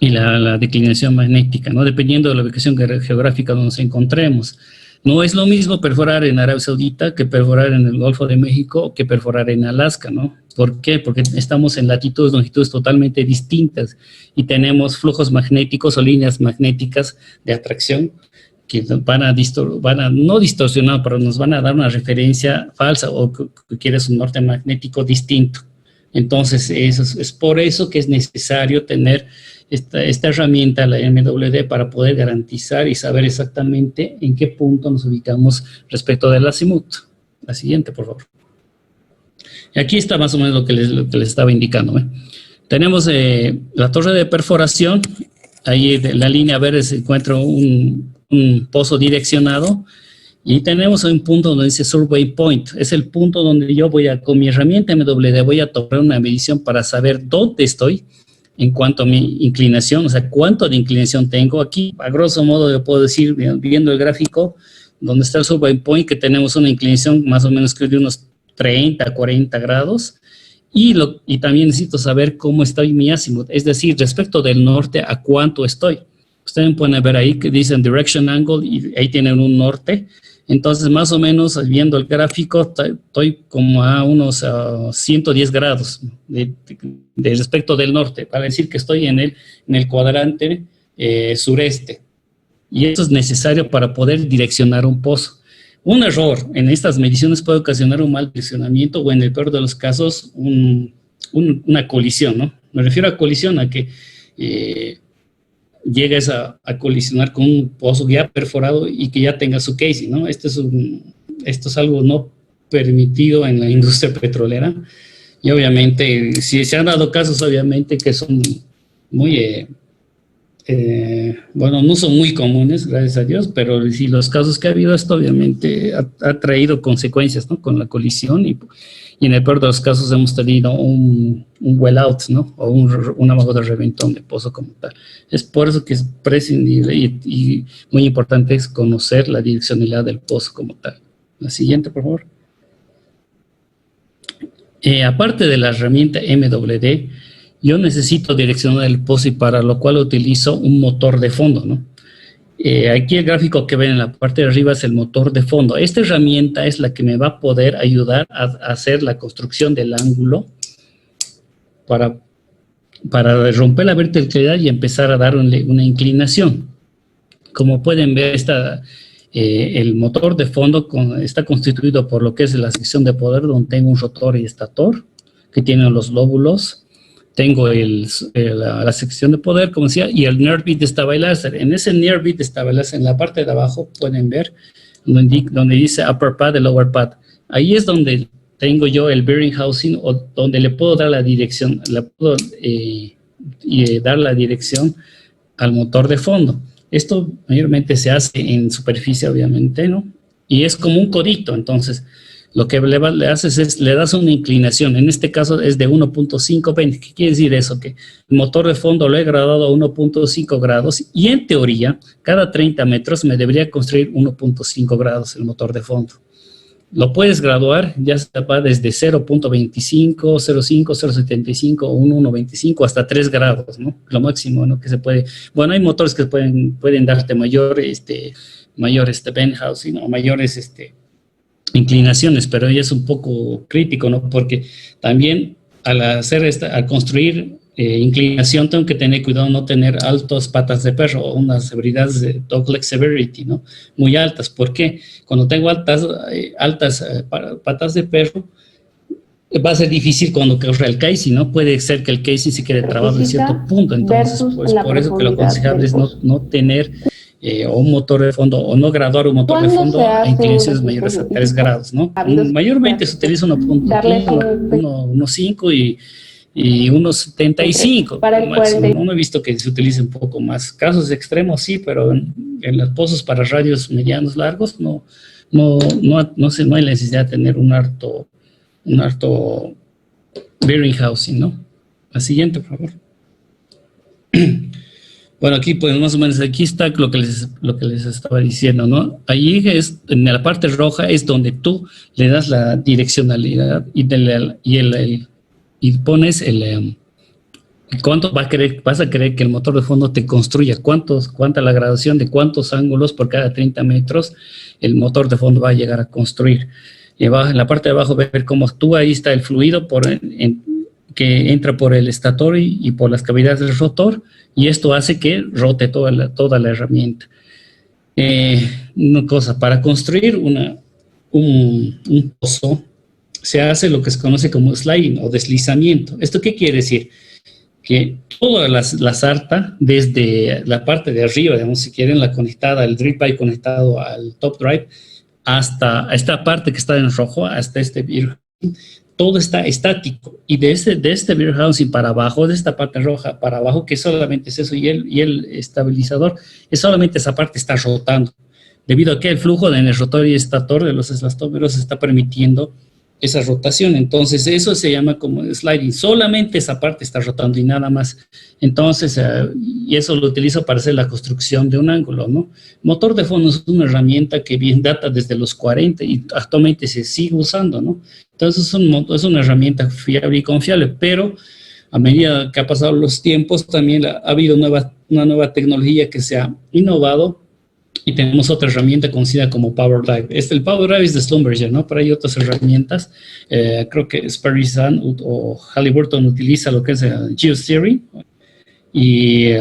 S4: y la declinación magnética, ¿no? Dependiendo de la ubicación geográfica donde nos encontremos. No es lo mismo perforar en Arabia Saudita que perforar en el Golfo de México o que perforar en Alaska, ¿no? ¿Por qué? Porque estamos en latitudes, longitudes totalmente distintas y tenemos flujos magnéticos o líneas magnéticas de atracción que no distorsionar, pero nos van a dar una referencia falsa o que quieres un norte magnético distinto. Entonces, es por eso que es necesario tener esta herramienta, la MWD, para poder garantizar y saber exactamente en qué punto nos ubicamos respecto del azimut. La siguiente, por favor. Y aquí está más o menos lo que les estaba indicando, ¿eh? Tenemos la torre de perforación. Ahí en la línea verde se encuentra un pozo direccionado. Y tenemos un punto donde dice Survey Point. Es el punto donde yo con mi herramienta MWD voy a tomar una medición para saber dónde estoy en cuanto a mi inclinación, o sea, cuánto de inclinación tengo aquí. A grosso modo yo puedo decir, viendo el gráfico, donde está el Survey Point, que tenemos una inclinación más o menos que de unos 30 a 40 grados. Y también necesito saber cómo está mi azimut, es decir, respecto del norte, a cuánto estoy. Ustedes pueden ver ahí que dicen Direction Angle y ahí tienen un norte. Entonces, más o menos, viendo el gráfico, estoy como a unos 110 grados de respecto del norte, para decir que estoy en el cuadrante sureste. Y esto es necesario para poder direccionar un pozo. Un error en estas mediciones puede ocasionar un mal direccionamiento o, en el peor de los casos, una colisión, ¿no? Me refiero a colisión a que llegues a colisionar con un pozo ya perforado y que ya tenga su casing, ¿no? Esto es algo no permitido en la industria petrolera. Y obviamente, si se han dado casos, obviamente, que son muy, no son muy comunes, gracias a Dios, pero si los casos que ha habido, esto obviamente ha traído consecuencias, ¿no? Con la colisión y en el peor de los casos hemos tenido un well out, ¿no? O un amago de reventón de pozo como tal. Es por eso que es prescindible y muy importante es conocer la direccionalidad del pozo como tal. La siguiente, por favor. Aparte de la herramienta MWD, yo necesito direccionar el pozo y para lo cual utilizo un motor de fondo, ¿no? Aquí el gráfico que ven en la parte de arriba es el motor de fondo. Esta herramienta es la que me va a poder ayudar a hacer la construcción del ángulo para romper la verticalidad y empezar a darle una inclinación. Como pueden ver, el motor de fondo está constituido por lo que es la sección de poder, donde tengo un rotor y estator, que tienen los lóbulos. Tengo la sección de poder, como decía, y el near beat stabilizer. En ese near beat stabilizer, en la parte de abajo, pueden ver donde dice upper pad y lower pad. Ahí es donde tengo yo el bearing housing, o donde le puedo dar la dirección, dar la dirección al motor de fondo. Esto mayormente se hace en superficie, obviamente, ¿no? Y es como un codito. Entonces, lo que le haces es, le das una inclinación. En este caso es de 1.5 20. ¿Qué quiere decir eso? Que el motor de fondo lo he gradado a 1.5 grados y en teoría, cada 30 metros me debería construir 1.5 grados el motor de fondo. Lo puedes graduar, ya se va desde 0.25, 0.5, 0.75 o 1.25 hasta 3 grados, ¿no? Lo máximo, ¿no? Que se puede. Bueno, hay motores que pueden darte mayor bend housing o mayores inclinaciones, pero ya es un poco crítico, ¿no? Porque también al construir inclinación tengo que tener cuidado no tener altas patas de perro o unas severidades de dogleg severity, ¿no? Muy altas. ¿Por qué? Cuando tengo altas patas de perro, va a ser difícil cuando corre el casing, ¿no? Puede ser que el casing se quede trabado en cierto punto. Entonces, pues por eso que lo aconsejable es no tener un motor de fondo o no graduar un motor de fondo a inclinaciones mayores a 3 grados, ¿no? Mayormente se utiliza 1.5 y unos 75 máximo. No he visto que se utilice un poco más. Casos extremos sí, pero en los pozos para radios medianos largos no hay necesidad de tener un harto bearing housing, ¿no? La siguiente, por favor. Bueno, aquí pues más o menos aquí está lo que les estaba diciendo, ¿no? Ahí en la parte roja es donde tú le das la direccionalidad y pones cuánto vas a querer que el motor de fondo te construya, cuánta la graduación de cuántos ángulos por cada 30 metros el motor de fondo va a llegar a construir. Y abajo, en la parte de abajo ver cómo actúa, ahí está el fluido que entra por el estator y por las cavidades del rotor, y esto hace que rote toda la herramienta. Una cosa, para construir un pozo se hace lo que se conoce como sliding o deslizamiento. ¿Esto qué quiere decir? Que toda la sarta, desde la parte de arriba, digamos, si quieren, el drip pipe conectado al top drive, hasta esta parte que está en rojo, hasta este beer housing, todo está estático. Y de este beer housing para abajo, de esta parte roja para abajo, que solamente es eso, y el estabilizador, es solamente esa parte está rotando. Debido a que el flujo en el rotor y estator de los elastómeros está permitiendo esa rotación. Entonces, eso se llama como sliding. Solamente esa parte está rotando y nada más. Entonces, y eso lo utilizo para hacer la construcción de un ángulo, ¿no? Motor de fondo es una herramienta que bien data desde los 40 y actualmente se sigue usando, ¿no? Entonces, es una herramienta fiable y confiable, pero a medida que ha pasado los tiempos, también ha habido una nueva tecnología que se ha innovado. Y tenemos otra herramienta conocida como Power Drive. El Power Drive es de Schlumberger, ¿no? Pero hay otras herramientas. Creo que Sperry Sun o Halliburton utiliza lo que es el Geosteering. Y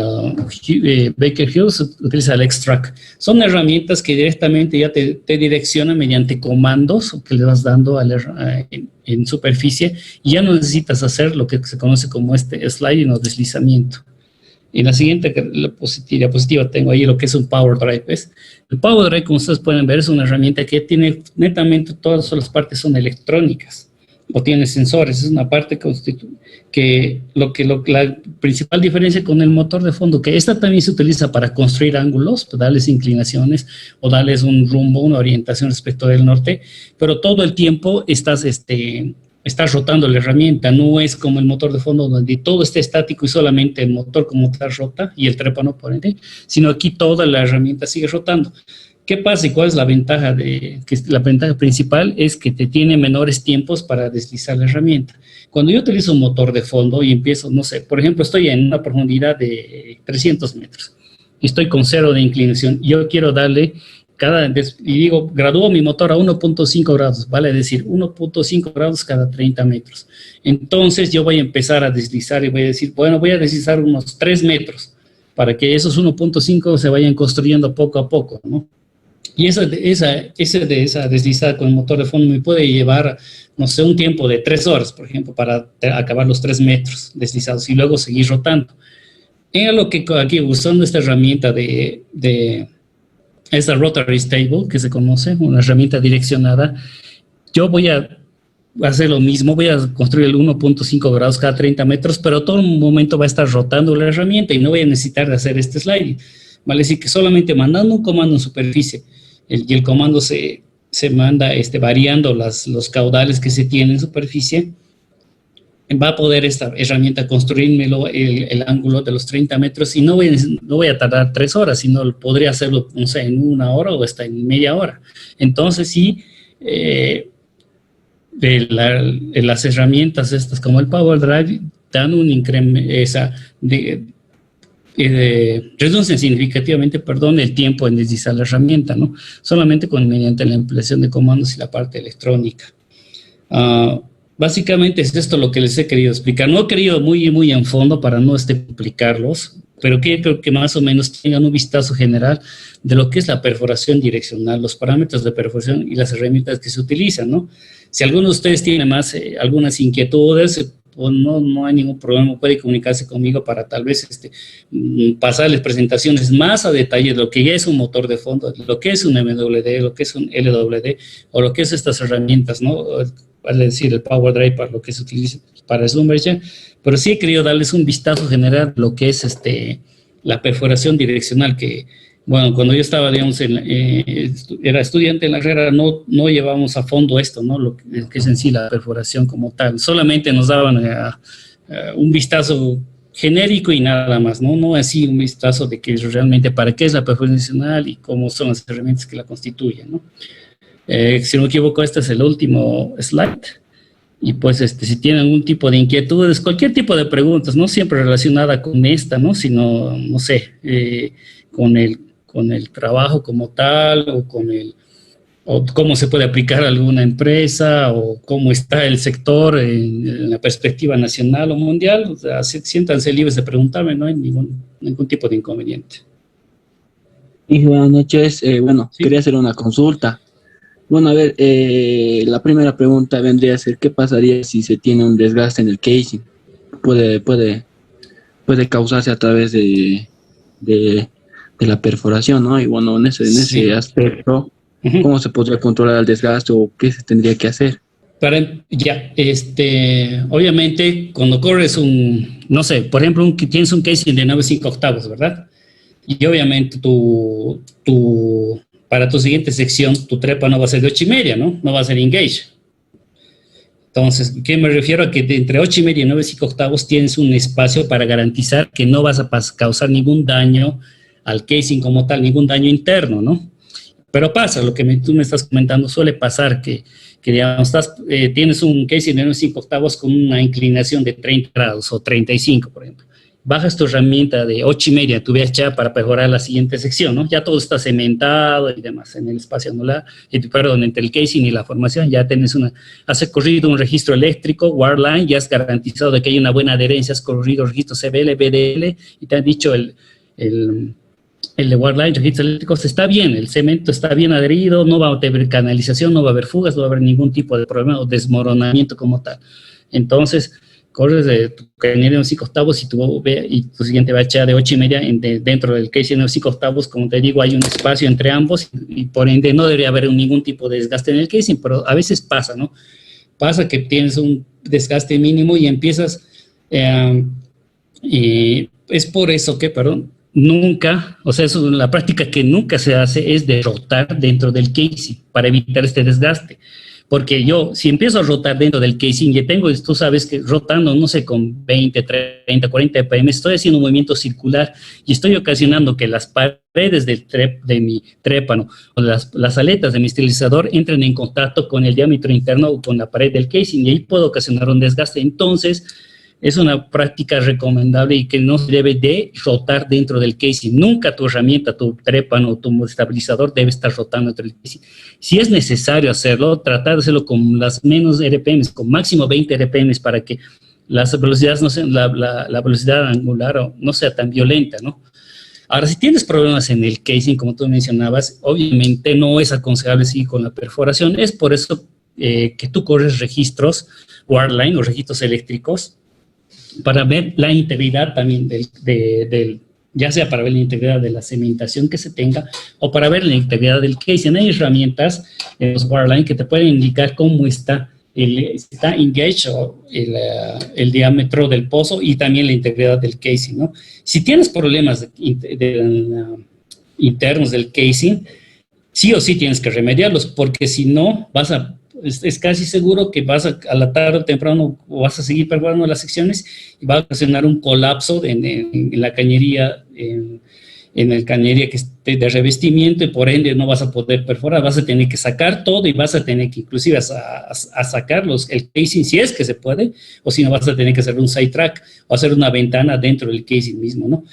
S4: Baker Hughes utiliza el Extract. Son herramientas que directamente ya te direccionan mediante comandos que le vas dando en superficie. Y ya no necesitas hacer lo que se conoce como sliding o deslizamiento. En la siguiente diapositiva tengo ahí lo que es un Power Drive. El Power Drive, como ustedes pueden ver, es una herramienta que tiene netamente todas las partes son electrónicas o tiene sensores. Es una parte la principal diferencia con el motor de fondo, que esta también se utiliza para construir ángulos, para darles inclinaciones o darles un rumbo, una orientación respecto del norte, pero todo el tiempo estás rotando la herramienta. No es como el motor de fondo donde todo está estático y solamente el motor como tal rota y el trépano por ende, sino aquí toda la herramienta sigue rotando. ¿Qué pasa y cuál es la ventaja? La ventaja principal es que te tiene menores tiempos para deslizar la herramienta. Cuando yo utilizo un motor de fondo y empiezo, no sé, por ejemplo, estoy en una profundidad de 300 metros estoy con 0 de inclinación. Yo quiero darle y digo, gradúo mi motor a 1.5 grados, vale decir 1.5 grados cada 30 metros. Entonces yo voy a empezar a deslizar y voy a decir, bueno, voy a deslizar unos 3 metros para que esos 1.5 se vayan construyendo poco a poco, ¿no? Y esa deslizada con el motor de fondo me puede llevar, no sé, un tiempo de 3 horas, por ejemplo, para acabar los 3 metros deslizados y luego seguir rotando. En lo que aquí, usando esta herramienta esta Rotary Stable, que se conoce, una herramienta direccionada, yo voy a hacer lo mismo, voy a construir el 1.5 grados cada 30 metros, pero todo el momento va a estar rotando la herramienta y no voy a necesitar de hacer este sliding. Vale decir que solamente mandando un comando en superficie, y el comando se manda variando los caudales que se tienen en superficie, va a poder esta herramienta construírmelo el ángulo de los 30 metros y no voy a tardar 3 horas, sino podría hacerlo, no sé, en 1 hora o hasta en media hora. Entonces, sí, las herramientas estas como el Power Drive dan un incremento, reducen significativamente, el tiempo en deslizar la herramienta, ¿no? Solamente mediante la ampliación de comandos y la parte electrónica. Básicamente es esto lo que les he querido explicar. No he querido muy en fondo para no complicarlos, pero creo que más o menos tengan un vistazo general de lo que es la perforación direccional, los parámetros de perforación y las herramientas que se utilizan, ¿no? Si alguno de ustedes tiene más algunas inquietudes, pues no hay ningún problema, puede comunicarse conmigo para tal vez pasarles presentaciones más a detalle de lo que ya es un motor de fondo, lo que es un MWD, lo que es un LWD, o lo que es estas herramientas, ¿no? Vale decir, el Power Drive para lo que se utiliza para Schlumberger, pero sí he querido darles un vistazo general de lo que es la perforación direccional, que, bueno, cuando yo estaba, digamos, era estudiante en la carrera, no llevábamos a fondo esto, ¿no? Lo que es en sí la perforación como tal. Solamente nos daban un vistazo genérico y nada más, ¿no? No así un vistazo de que realmente para qué es la perforación direccional y cómo son las herramientas que la constituyen, ¿no? Si no me equivoco, este es el último slide. Y pues si tienen algún tipo de inquietudes, cualquier tipo de preguntas, no siempre relacionada con esta, ¿no? Sino, no sé, con el trabajo como tal, o cómo se puede aplicar a alguna empresa, o cómo está el sector en la perspectiva nacional o mundial, o sea, siéntanse libres de preguntarme, no hay ningún tipo de inconveniente.
S3: Y buenas noches,
S4: Sí.
S3: Quería hacer una consulta. Bueno, a ver, la primera pregunta vendría a ser, ¿qué pasaría si se tiene un desgaste en el casing? Puede causarse a través de la perforación, ¿no? Y bueno, en ese aspecto, ¿cómo se podría controlar el desgaste o qué se tendría que hacer?
S4: Obviamente, cuando corres no sé, por ejemplo, tienes un casing de 9/5 octavos, ¿verdad? Y obviamente para tu siguiente sección, tu trepa no va a ser de 8.5, ¿no? No va a ser engage. Entonces, ¿qué me refiero? A que entre 8.5 y 9/5 octavos tienes un espacio para garantizar que no vas a causar ningún daño al casing como tal, ningún daño interno, ¿no? Pero pasa, lo que tú me estás comentando, suele pasar que digamos, tienes un casing de 9/5 octavos con una inclinación de 30 grados o 35, por ejemplo. Bajas tu herramienta de 8.5, tu VHA, para perforar la siguiente sección, ¿no? Ya todo está cementado y demás en el espacio anular, entre el casing y la formación, ya has corrido un registro eléctrico, Wireline, ya has garantizado de que hay una buena adherencia, has corrido registros CBL, BDL, y te han dicho el de Wireline, registros eléctricos, está bien, el cemento está bien adherido, no va a haber canalización, no va a haber fugas, no va a haber ningún tipo de problema o desmoronamiento como tal. Entonces, corres de tu cañería de 5 octavos y tu siguiente VHA de 8.5 dentro del casing de 5 octavos, como te digo, hay un espacio entre ambos y por ende no debería haber ningún tipo de desgaste en el casing, pero a veces pasa, ¿no? Pasa que tienes un desgaste mínimo y empiezas, y es por eso que, nunca, o sea, la práctica que nunca se hace es de rotar dentro del casing para evitar este desgaste. Porque si empiezo a rotar dentro del casing, tú sabes que rotando, no sé, con 20, 30, 40 ppm, estoy haciendo un movimiento circular y estoy ocasionando que las paredes de mi trépano o las aletas de mi estabilizador entren en contacto con el diámetro interno o con la pared del casing y ahí puedo ocasionar un desgaste. Entonces, es una práctica recomendable y que no se debe de rotar dentro del casing. Nunca tu herramienta, tu trépano o tu estabilizador debe estar rotando dentro del casing. Si es necesario hacerlo, tratar de hacerlo con las menos RPMs, con máximo 20 RPMs para que las velocidades no sean, la velocidad angular no sea tan violenta, ¿no? Ahora, si tienes problemas en el casing, como tú mencionabas, obviamente no es aconsejable seguir con la perforación. Es por eso que tú corres registros wireline o registros eléctricos para ver la integridad también ya sea para ver la integridad de la cementación que se tenga o para ver la integridad del casing. Hay herramientas en los wireline que te pueden indicar cómo está engaged o el diámetro del pozo y también la integridad del casing, ¿no? Si tienes problemas internos del casing, sí o sí tienes que remediarlos, porque si no, es casi seguro que a la tarde o temprano vas a seguir perforando las secciones y va a ocasionar un colapso en la cañería, en el cañería que esté de revestimiento, y por ende no vas a poder perforar, vas a tener que sacar todo y vas a tener que inclusive a sacar el casing si es que se puede, o si no vas a tener que hacer un side track o hacer una ventana dentro del casing mismo, ¿no?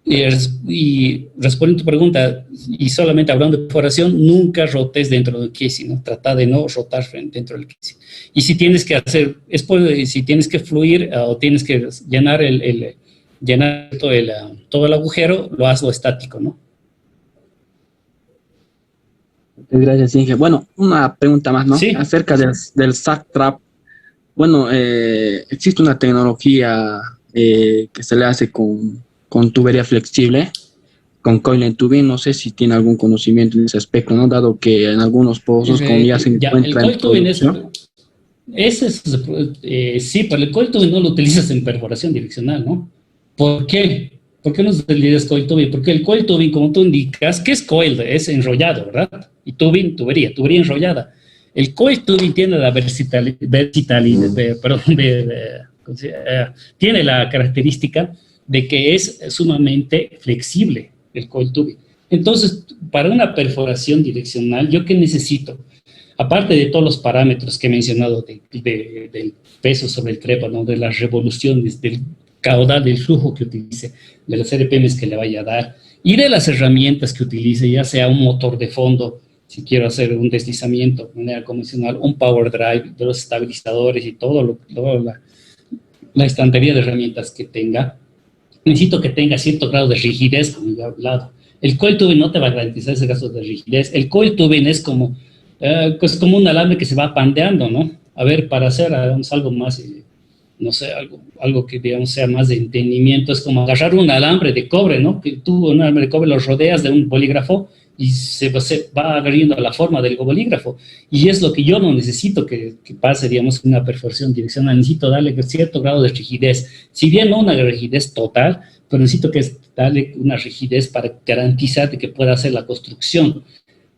S4: Y respondiendo a tu pregunta, y solamente hablando de perforación, nunca rotes dentro del casing, ¿no? Trata de no rotar dentro del casing. Y si tienes que si tienes que fluir o tienes que llenar todo el agujero, lo hazlo estático, ¿no?
S3: Gracias, Inge. Bueno, una pregunta más, ¿no?
S4: Sí.
S3: Acerca del sack trap. Bueno, existe una tecnología que se le hace con tubería flexible, con coil tubing. No sé si tiene algún conocimiento en ese aspecto, ¿no? Dado que en algunos pozos, como ya se encuentra
S4: el coil tubing sí, pero el coil tubing no lo utilizas en perforación direccional, ¿no? ¿Por qué? ¿Por qué no utilizas coil tubing? Porque el coil tubing, como tú indicas, ¿qué es coil? Es enrollado, ¿verdad? Y tubing, tubería enrollada. El coil tubing tiene la tiene la característica de que es sumamente flexible el coil tubing. Entonces, para una perforación direccional, ¿yo qué necesito? Aparte de todos los parámetros que he mencionado del peso sobre el trépano, de las revoluciones, del caudal, del flujo que utilice, de las RPMs que le vaya a dar y de las herramientas que utilice, ya sea un motor de fondo, si quiero hacer un deslizamiento de manera convencional, un power drive, de los estabilizadores y toda la estantería de herramientas que tenga, necesito que tenga cierto grado de rigidez, como ya he hablado. El coil tubing no te va a garantizar ese grado de rigidez. El coil tubing es como un alambre que se va pandeando, ¿no? A ver, para hacer algo más, no sé, algo que, digamos, sea más de entendimiento, es como agarrar un alambre de cobre, ¿no? Que tú un alambre de cobre lo rodeas de un bolígrafo y se va agarriendo a la forma del bolígrafo. Y es lo que yo no necesito que pase, digamos, una perforación direccional. Necesito darle cierto grado de rigidez. Si bien no una rigidez total, pero necesito darle una rigidez para garantizar de que pueda hacer la construcción.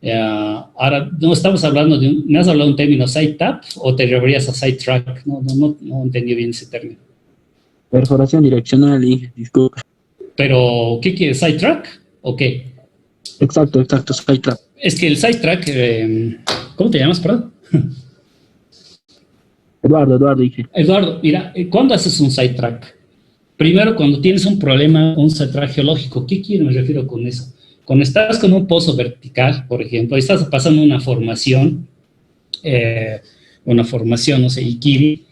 S4: Ahora, no estamos hablando ¿me has hablado de un término side tap o te refieres a side track? No entendí bien ese término.
S3: Perforación direccional, Inge, disculpa.
S4: Pero, ¿qué quieres? ¿Side track o qué?
S3: Exacto, side track.
S4: Es que el side track, ¿cómo te llamas, perdón?
S3: Eduardo, dije.
S4: Eduardo, mira, ¿cuándo haces un side track? Primero, cuando tienes un problema, un side track geológico. Me refiero con eso? Cuando estás con un pozo vertical, por ejemplo, y estás pasando una formación, no sé, Ikiri,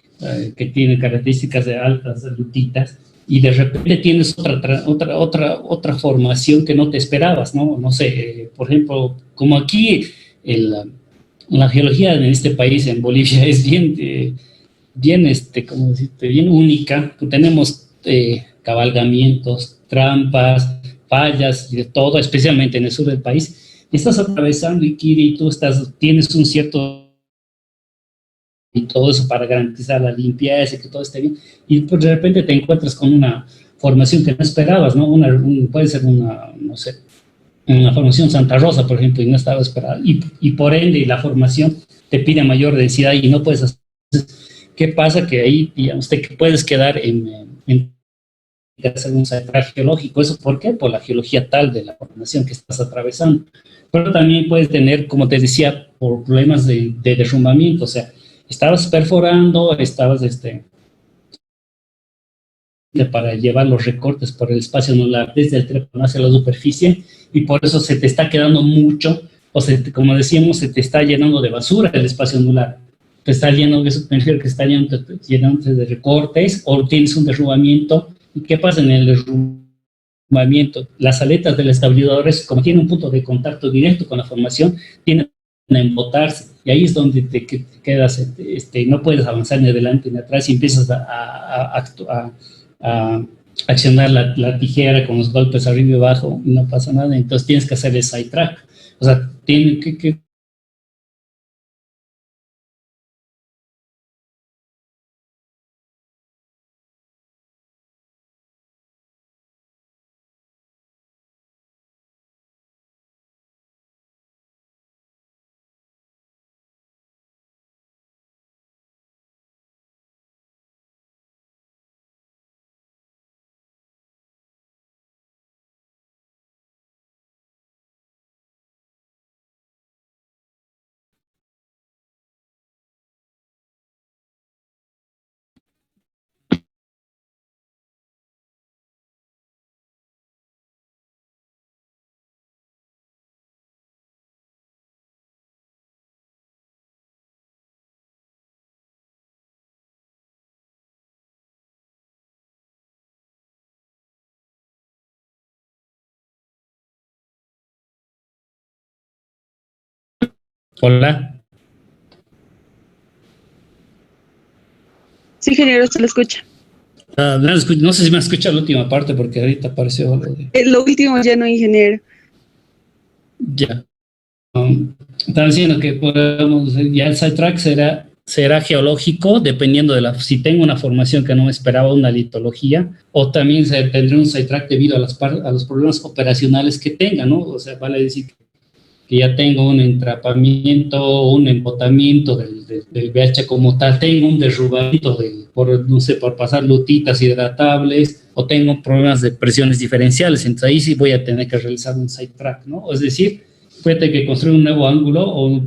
S4: que tiene características de altas lutitas, y de repente tienes otra formación que no te esperabas, ¿no? No sé, por ejemplo, como aquí la geología en este país, en Bolivia, es bien única. Tenemos cabalgamientos, trampas, fallas y de todo, especialmente en el sur del país. Y estás atravesando Iquiri y tú tienes un cierto y todo eso para garantizar la limpieza y que todo esté bien, y pues de repente te encuentras con una formación que no esperabas, ¿no? Puede ser no sé, una formación Santa Rosa, por ejemplo, y no estaba esperada, y por ende la formación te pide mayor densidad y no puedes hacer. ¿Qué pasa? Que ahí, digamos, te puedes quedar en hacer un traje geológico. ¿Eso por qué? Por la geología tal de la formación que estás atravesando. Pero también puedes tener, como te decía, por problemas de derrumbamiento, o sea, estabas perforando, estabas para llevar los recortes por el espacio anular desde el trépano hacia la superficie, y por eso se te está quedando mucho, como decíamos, se te está llenando de basura el espacio anular. Te está llenando, eso me refiero que está llenando de recortes, o tienes un derrumbamiento. ¿Y qué pasa en el derrumbamiento? Las aletas del estabilizador, como tienen un punto de contacto directo con la formación, tienen a embotarse, y ahí es donde te quedas, no puedes avanzar ni adelante ni atrás, y empiezas a accionar la tijera con los golpes arriba y abajo, y no pasa nada. Entonces tienes que hacer el side track. O sea, tiene que Hola.
S5: Sí, ingeniero, se lo escucha.
S4: No sé si me ha escuchado la última parte, porque ahorita apareció algo de...
S5: Lo último ya no, ingeniero.
S4: Ya. Estaba diciendo que podemos, ya el sidetrack será geológico, dependiendo si tengo una formación que no me esperaba, una litología, o también tendré un sidetrack debido a los problemas operacionales que tenga, ¿no? O sea, vale decir que ya tengo un entrapamiento, un embotamiento del VH como tal, tengo un derrumbamiento por pasar lutitas hidratables, o tengo problemas de presiones diferenciales. Entonces ahí sí voy a tener que realizar un sidetrack, ¿no? Es decir, puede que construya un nuevo ángulo, o